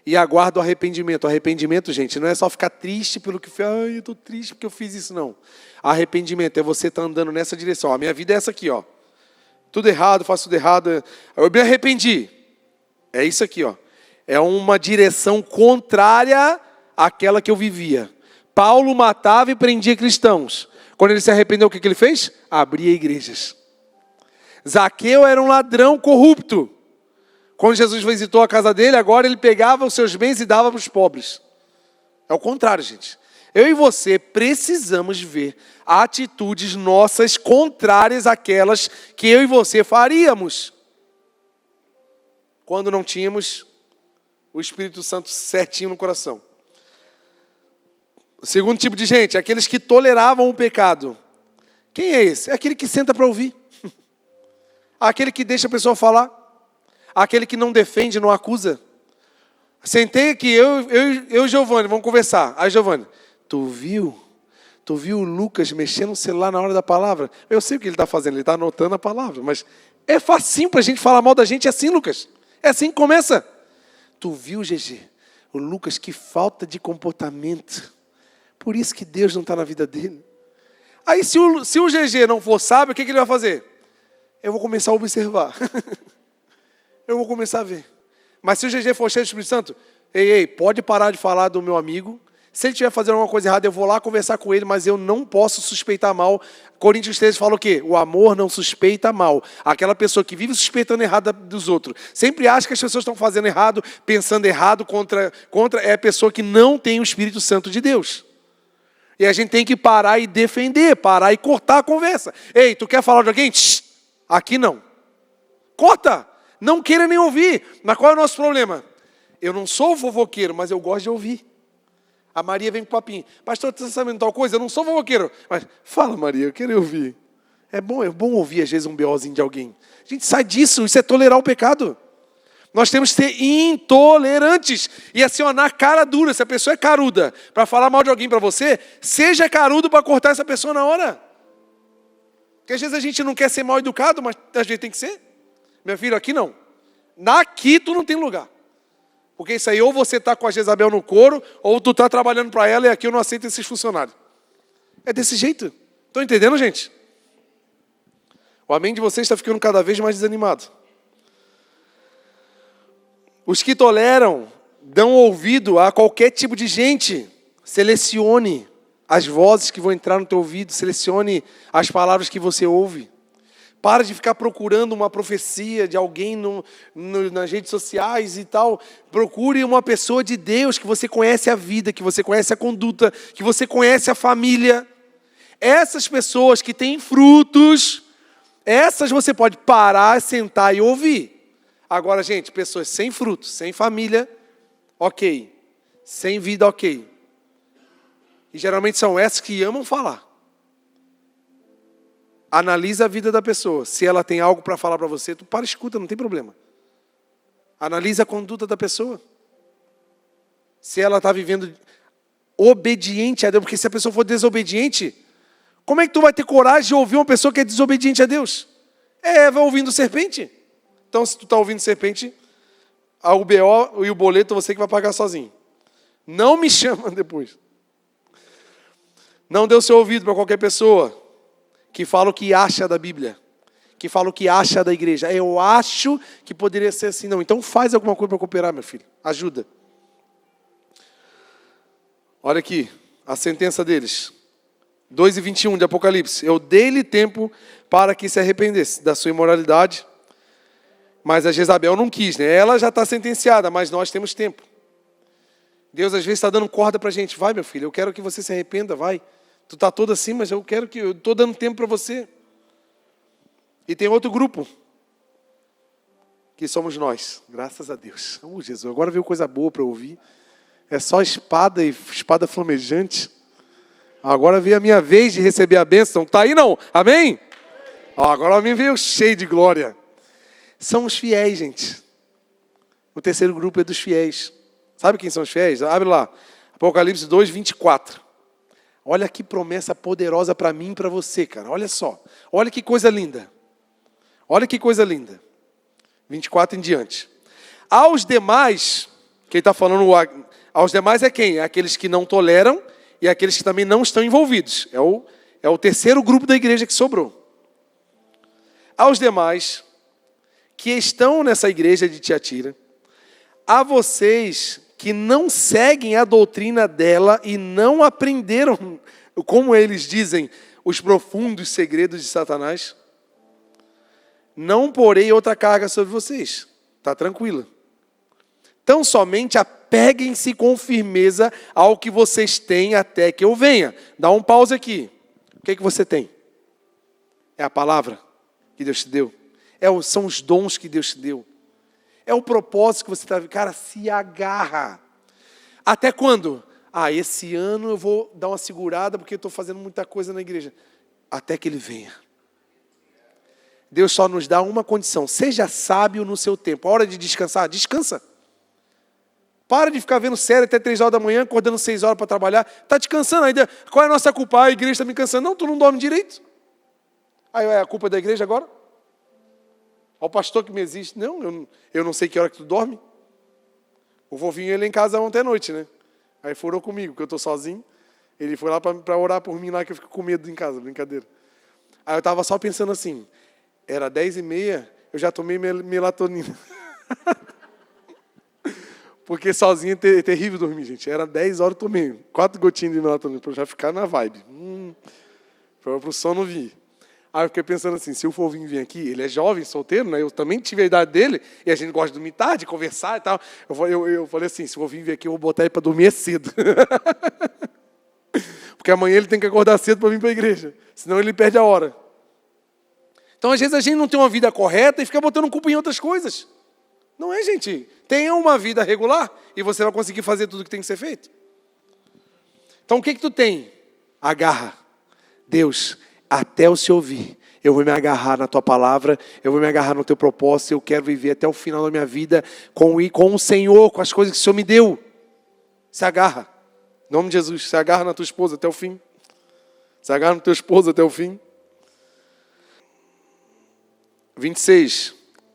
E aguarda o arrependimento. O arrependimento, gente, não é só ficar triste pelo que fez. Ai, eu estou triste porque eu fiz isso, não. Arrependimento é você estar andando nessa direção. A minha vida é essa aqui, ó. Tudo errado, faço tudo errado. Eu me arrependi. É isso aqui, ó. É uma direção contrária àquela que eu vivia. Paulo matava e prendia cristãos. Quando ele se arrependeu, o que ele fez? Abria igrejas. Zaqueu era um ladrão corrupto. Quando Jesus visitou a casa dele, agora ele pegava os seus bens e dava para os pobres. É o contrário, gente. Eu e você precisamos ver atitudes nossas contrárias àquelas que eu e você faríamos quando não tínhamos o Espírito Santo certinho no coração. O segundo tipo de gente, aqueles que toleravam o pecado. Quem é esse? É aquele que senta para ouvir. Aquele que deixa a pessoa falar. Aquele que não defende, não acusa. Sentei aqui, eu e Giovanni, vamos conversar. Aí, Giovanni, tu viu o Lucas mexendo no celular na hora da palavra? Eu sei o que ele está fazendo, ele está anotando a palavra. Mas é facinho para a gente falar mal da gente, é assim, Lucas. É assim que começa. Tu viu, GG, o Lucas, que falta de comportamento. Por isso que Deus não está na vida dele. Aí, se o GG não for sábio, o que ele vai fazer? Eu vou começar a observar. Eu vou começar a ver. Mas se o GG for cheio do Espírito Santo, ei, pode parar de falar do meu amigo. Se ele estiver fazendo alguma coisa errada, eu vou lá conversar com ele, mas eu não posso suspeitar mal. Coríntios 13 fala o quê? O amor não suspeita mal. Aquela pessoa que vive suspeitando errado dos outros, sempre acha que as pessoas estão fazendo errado, pensando errado contra é a pessoa que não tem o Espírito Santo de Deus. E a gente tem que parar e defender, parar e cortar a conversa. Ei, tu quer falar de alguém? Aqui não. Corta! Não queira nem ouvir. Mas qual é o nosso problema? Eu não sou fofoqueiro, mas eu gosto de ouvir. A Maria vem com o papinho. Pastor, você está sabendo tal coisa? Eu não sou fofoqueiro. Mas fala, Maria, eu quero ouvir. É bom ouvir, às vezes, um BOzinho de alguém. A gente sai disso, isso é tolerar o pecado. Nós temos que ser intolerantes. E assim, ó, na cara dura, se a pessoa é caruda, para falar mal de alguém para você, seja carudo para cortar essa pessoa na hora. Porque às vezes a gente não quer ser mal educado, mas às vezes tem que ser. Meu filho, aqui não. Aqui tu não tem lugar. Porque isso aí, ou você está com a Jezabel no couro, ou tu está trabalhando para ela e aqui eu não aceito esses funcionários. É desse jeito. Estão entendendo, gente? O amém de vocês está ficando cada vez mais desanimado. Os que toleram, dão ouvido a qualquer tipo de gente. Selecione as vozes que vão entrar no teu ouvido. Selecione as palavras que você ouve. Para de ficar procurando uma profecia de alguém nas redes sociais e tal. Procure uma pessoa de Deus que você conhece a vida, que você conhece a conduta, que você conhece a família. Essas pessoas que têm frutos, essas você pode parar, sentar e ouvir. Agora, gente, pessoas sem frutos, sem família, ok. Sem vida, ok. E geralmente são essas que amam falar. Analisa a vida da pessoa. Se ela tem algo para falar para você, tu para e escuta, não tem problema. Analisa a conduta da pessoa. Se ela está vivendo obediente a Deus, porque se a pessoa for desobediente, como é que tu vai ter coragem de ouvir uma pessoa que é desobediente a Deus? É Eva ouvindo serpente. Então, se tu está ouvindo serpente, a UBO e o boleto você que vai pagar sozinho. Não me chama depois. Não dê o seu ouvido para qualquer pessoa que fala o que acha da Bíblia, que fala o que acha da igreja. Eu acho que poderia ser assim. Não, então faz alguma coisa para cooperar, meu filho. Ajuda. Olha aqui, a sentença deles. 2:21 de Apocalipse. Eu dei-lhe tempo para que se arrependesse da sua imoralidade, mas a Jezabel não quis, né? Ela já está sentenciada, mas nós temos tempo. Deus às vezes está dando corda para a gente. Vai, meu filho, eu quero que você se arrependa, vai. Tu está todo assim, mas eu estou dando tempo para você. E tem outro grupo, que somos nós, graças a Deus. Oh, Jesus, agora veio coisa boa para ouvir. É só espada e espada flamejante. Agora veio a minha vez de receber a bênção. Está aí não? Amém? Agora me veio cheio de glória. São os fiéis, gente. O terceiro grupo é dos fiéis. Sabe quem são os fiéis? Abre lá. Apocalipse 2, 24. Olha que promessa poderosa para mim e para você, cara. Olha só. Olha que coisa linda. Olha que coisa linda. 24 em diante. Aos demais, quem está falando, aos demais é quem? É aqueles que não toleram e aqueles que também não estão envolvidos. É o terceiro grupo da igreja que sobrou. Aos demais que estão nessa igreja de Tiatira, a vocês que não seguem a doutrina dela e não aprenderam, como eles dizem, os profundos segredos de Satanás, não porei outra carga sobre vocês. Está tranquila. Tão somente apeguem-se com firmeza ao que vocês têm até que eu venha. Dá um pause aqui. O que você tem? É a palavra que Deus te deu. São os dons que Deus te deu. É o propósito que você está... Cara, se agarra. Até quando? Esse ano eu vou dar uma segurada porque eu estou fazendo muita coisa na igreja. Até que Ele venha. Deus só nos dá uma condição. Seja sábio no seu tempo. A hora de descansar, descansa. Para de ficar vendo série até 3 horas da manhã, acordando 6 horas para trabalhar. Está descansando ainda. Qual é a nossa culpa? A igreja está me cansando. Não, tu não dorme direito. Aí é a culpa da igreja agora? Olha o pastor que me existe. Não, eu não sei que hora que tu dorme. O vovinho, ele em casa ontem à noite, né? Aí furou comigo, porque eu estou sozinho. Ele foi lá para orar por mim, lá que eu fico com medo em casa, brincadeira. Aí eu estava só pensando assim, era 10h30, eu já tomei melatonina. Porque sozinho é terrível dormir, gente. Era 10 horas, eu tomei 4 gotinhas de melatonina, para eu já ficar na vibe. Para o sono vir. Aí eu fiquei pensando assim, se o Fovinho vir aqui, ele é jovem, solteiro, né? Eu também tive a idade dele, e a gente gosta de dormir tarde, conversar e tal. Eu falei assim, se o Fovinho vir aqui, eu vou botar ele para dormir cedo. Porque amanhã ele tem que acordar cedo para vir para a igreja. Senão ele perde a hora. Então, às vezes, a gente não tem uma vida correta e fica botando culpa em outras coisas. Não é, gente? Tenha uma vida regular e você vai conseguir fazer tudo o que tem que ser feito. Então, o que tu tem? Agarra. Deus, até o Senhor vir, eu vou me agarrar na Tua palavra, eu vou me agarrar no Teu propósito, eu quero viver até o final da minha vida com o Senhor, com as coisas que o Senhor me deu. Se agarra. Em nome de Jesus, se agarra na tua esposa até o fim. Se agarra no teu esposo até o fim. 26.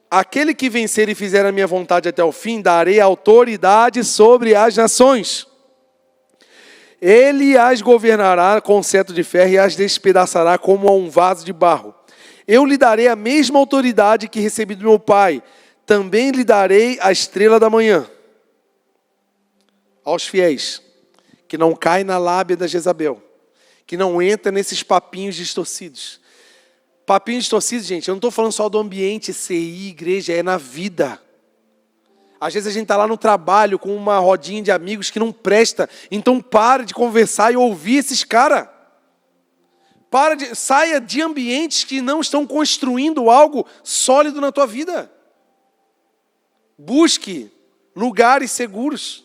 Aquele que vencer e fizer a minha vontade até o fim, darei autoridade sobre as nações. Ele as governará com cetro de ferro e as despedaçará como a um vaso de barro. Eu lhe darei a mesma autoridade que recebi do meu Pai. Também lhe darei a estrela da manhã. Aos fiéis, que não caem na lábia da Jezabel, que não entra nesses papinhos distorcidos. Papinhos distorcidos, gente, eu não estou falando só do ambiente, CI, igreja, é na vida. Às vezes a gente está lá no trabalho com uma rodinha de amigos que não presta. Então pare de conversar e ouvir esses caras. Saia de ambientes que não estão construindo algo sólido na tua vida. Busque lugares seguros.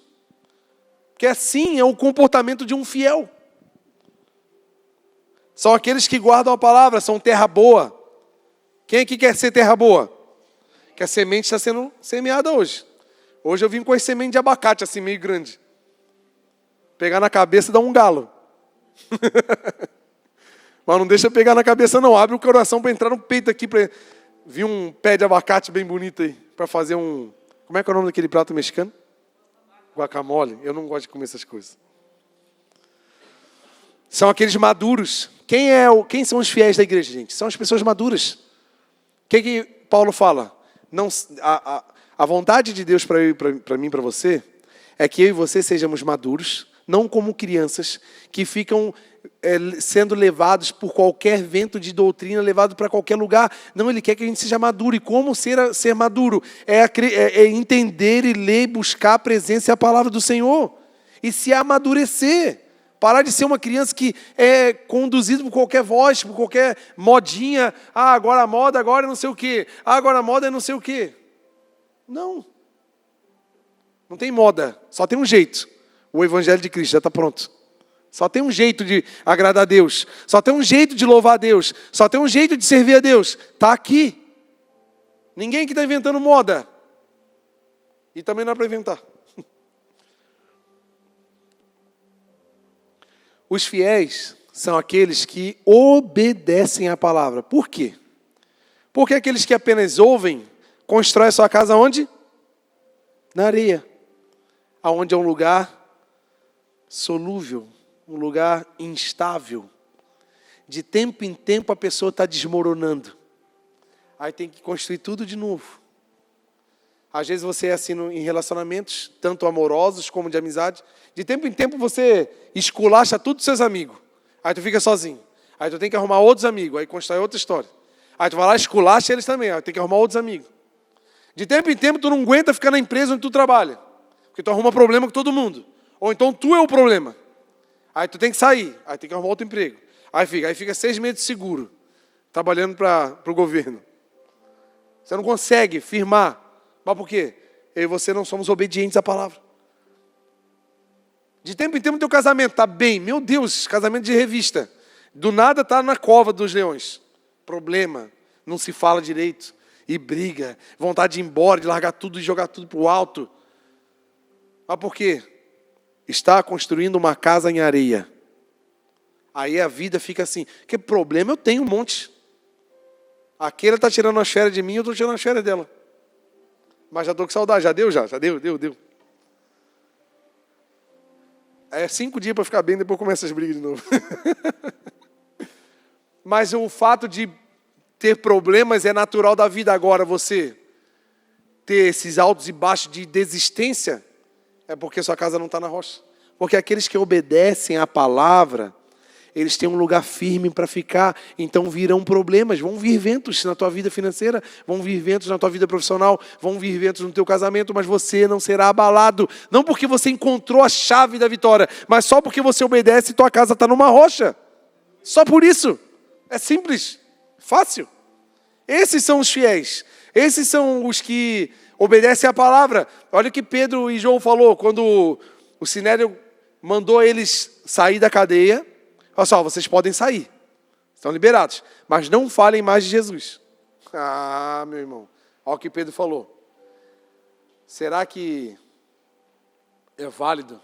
Porque assim é o comportamento de um fiel. São aqueles que guardam a palavra, são terra boa. Quem aqui quer ser terra boa? Que a semente está sendo semeada hoje. Hoje eu vim com as sementes de abacate, assim, meio grande. Pegar na cabeça e dar um galo. Mas não deixa pegar na cabeça, não. Abre o coração para entrar no peito aqui. Vi um pé de abacate bem bonito aí. Para fazer um... Como é que é o nome daquele prato mexicano? Guacamole. Eu não gosto de comer essas coisas. São aqueles maduros. Quem são os fiéis da igreja, gente? São as pessoas maduras. O que Paulo fala? Não... A vontade de Deus para mim e para você é que eu e você sejamos maduros, não como crianças que ficam sendo levados por qualquer vento de doutrina, levado para qualquer lugar. Não, Ele quer que a gente seja maduro. E como ser maduro? É entender e ler e buscar a presença e a palavra do Senhor. E se amadurecer. Parar de ser uma criança que é conduzida por qualquer voz, por qualquer modinha. Agora a moda, agora é não sei o quê. Agora a moda é não sei o quê. Não. Não tem moda, só tem um jeito. O Evangelho de Cristo já está pronto. Só tem um jeito de agradar a Deus. Só tem um jeito de louvar a Deus. Só tem um jeito de servir a Deus. Está aqui. Ninguém que está inventando moda. E também não é para inventar. Os fiéis são aqueles que obedecem à palavra. Por quê? Porque aqueles que apenas ouvem, constroem a sua casa onde? Na areia. Aonde é um lugar solúvel, um lugar instável. De tempo em tempo a pessoa está desmoronando. Aí tem que construir tudo de novo. Às vezes você é assim em relacionamentos, tanto amorosos como de amizade. De tempo em tempo você esculacha tudo dos seus amigos. Aí tu fica sozinho. Aí tu tem que arrumar outros amigos. Aí constrói outra história. Aí tu vai lá e esculacha eles também. Aí tem que arrumar outros amigos. De tempo em tempo tu não aguenta ficar na empresa onde tu trabalha. Porque tu arruma problema com todo mundo. Ou então tu é o problema. Aí tu tem que sair. Aí tem que arrumar outro emprego. Aí fica 6 meses seguro. Trabalhando para o governo. Você não consegue firmar. Mas por quê? Eu e você não somos obedientes à palavra. De tempo em tempo teu casamento está bem. Meu Deus, casamento de revista. Do nada está na cova dos leões. Problema. Não se fala direito. E briga. Vontade de ir embora, de largar tudo e jogar tudo para o alto. Mas por quê? Está construindo uma casa em areia. Aí a vida fica assim. Que problema eu tenho um monte. Aquele está tirando as férias de mim, eu estou tirando as férias dela. Mas já estou com saudade. Já deu? Já deu. É 5 dias para ficar bem, depois começa as brigas de novo. Mas o fato de ter problemas é natural da vida. Agora você ter esses altos e baixos de desistência é porque sua casa não está na rocha. Porque aqueles que obedecem à palavra, eles têm um lugar firme para ficar. Então virão problemas, vão vir ventos na tua vida financeira, vão vir ventos na tua vida profissional, vão vir ventos no teu casamento, mas você não será abalado. Não porque você encontrou a chave da vitória, mas só porque você obedece e tua casa está numa rocha. Só por isso. É simples, fácil. Esses são os fiéis. Esses são os que obedecem à palavra. Olha o que Pedro e João falou quando o Sinédrio mandou eles sair da cadeia. Olha só, vocês podem sair. Estão liberados. Mas não falem mais de Jesus. Ah, meu irmão. Olha o que Pedro falou. Será que é válido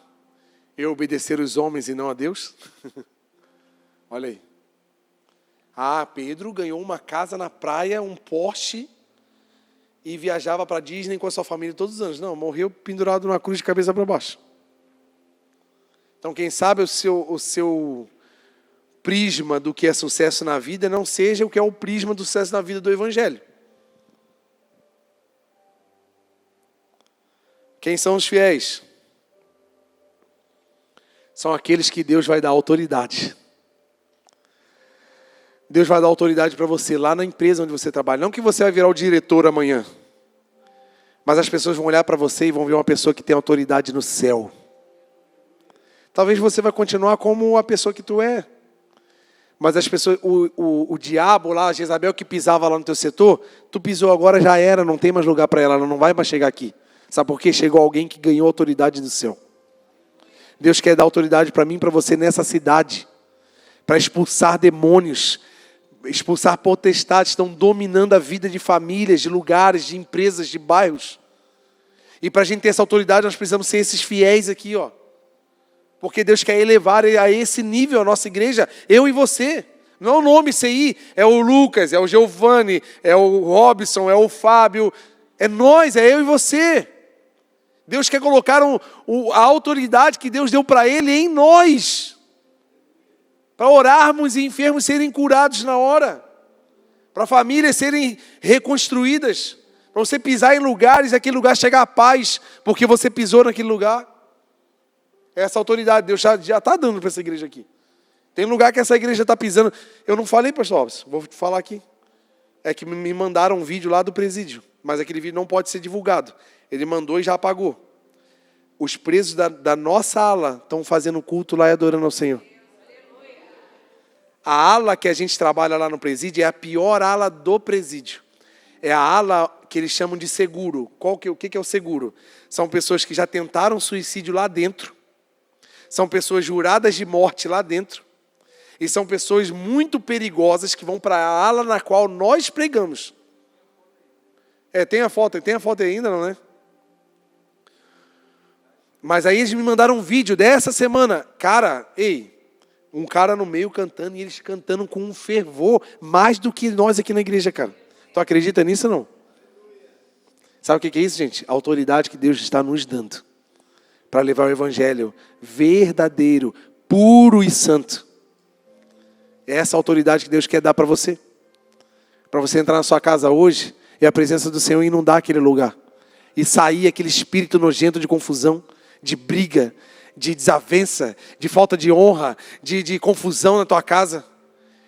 eu obedecer os homens e não a Deus? Olha aí. Ah, Pedro ganhou uma casa na praia, um Porsche, e viajava para Disney com a sua família todos os anos. Não, morreu pendurado numa cruz de cabeça para baixo. Então, quem sabe o seu prisma do que é sucesso na vida não seja o que é o prisma do sucesso na vida do Evangelho. Quem são os fiéis? São aqueles que Deus vai dar autoridade. Deus vai dar autoridade para você lá na empresa onde você trabalha. Não que você vai virar o diretor amanhã. Mas as pessoas vão olhar para você e vão ver uma pessoa que tem autoridade no céu. Talvez você vai continuar como a pessoa que tu é. Mas as pessoas, o diabo lá, a Jezabel que pisava lá no teu setor, tu pisou agora, já era, não tem mais lugar para ela, ela não vai mais chegar aqui. Sabe por quê? Chegou alguém que ganhou autoridade do céu. Deus quer dar autoridade para mim e para você nessa cidade. Para expulsar demônios, expulsar potestades que estão dominando a vida de famílias, de lugares, de empresas, de bairros. E para a gente ter essa autoridade, nós precisamos ser esses fiéis aqui, ó. Porque Deus quer elevar a esse nível a nossa igreja, eu e você. Não é o nome CI, é o Lucas, é o Giovanni, é o Robson, é o Fábio. É nós, é eu e você. Deus quer colocar a autoridade que Deus deu para ele em nós. Para orarmos e enfermos serem curados na hora. Para famílias serem reconstruídas. Para você pisar em lugares e aquele lugar chegar a paz, porque você pisou naquele lugar. Essa autoridade Deus já está dando para essa igreja aqui. Tem lugar que essa igreja está pisando. Eu não falei, pastor Alves, vou falar aqui. É que me mandaram um vídeo lá do presídio, mas aquele vídeo não pode ser divulgado. Ele mandou e já apagou. Os presos da nossa ala estão fazendo culto lá e adorando ao Senhor. A ala que a gente trabalha lá no presídio é a pior ala do presídio. É a ala que eles chamam de seguro. O que é o seguro? São pessoas que já tentaram suicídio lá dentro. São pessoas juradas de morte lá dentro. E são pessoas muito perigosas que vão para a ala na qual nós pregamos. Tem a foto aí ainda, não é? Mas aí eles me mandaram um vídeo dessa semana. Cara, um cara no meio cantando e eles cantando com um fervor, mais do que nós aqui na igreja, cara. Tu acredita nisso ou não? Sabe o que é isso, gente? A autoridade que Deus está nos dando para levar o evangelho verdadeiro, puro e santo. É essa autoridade que Deus quer dar para você. Para você entrar na sua casa hoje e a presença do Senhor inundar aquele lugar. E sair aquele espírito nojento de confusão, de briga, de desavença, de falta de honra, de confusão na tua casa.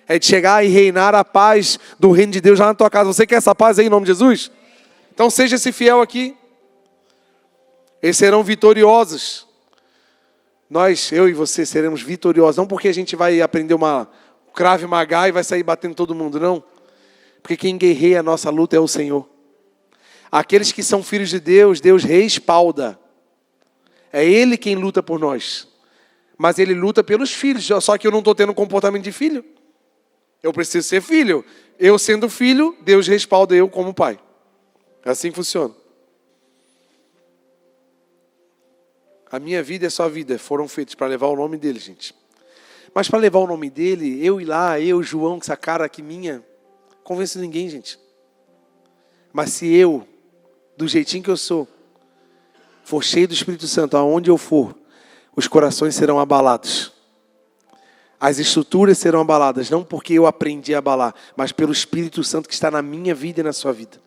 É de chegar e reinar a paz do reino de Deus lá na tua casa. Você quer essa paz aí em nome de Jesus? Então seja esse fiel aqui. Eles serão vitoriosos. Eu e você seremos vitoriosos. Não porque a gente vai aprender uma Krav Maga e vai sair batendo todo mundo, não. Porque quem guerreia a nossa luta é o Senhor. Aqueles que são filhos de Deus, Deus respalda. É Ele quem luta por nós. Mas Ele luta pelos filhos. Só que eu não estou tendo comportamento de filho. Eu preciso ser filho. Eu sendo filho, Deus respalda eu como pai. É assim que funciona. A minha vida e a sua vida foram feitos para levar o nome dele, gente. Mas para levar o nome dele, eu, João, com essa cara aqui minha, convenço ninguém, gente. Mas se eu, do jeitinho que eu sou, for cheio do Espírito Santo, aonde eu for, os corações serão abalados. As estruturas serão abaladas, não porque eu aprendi a abalar, mas pelo Espírito Santo que está na minha vida e na sua vida.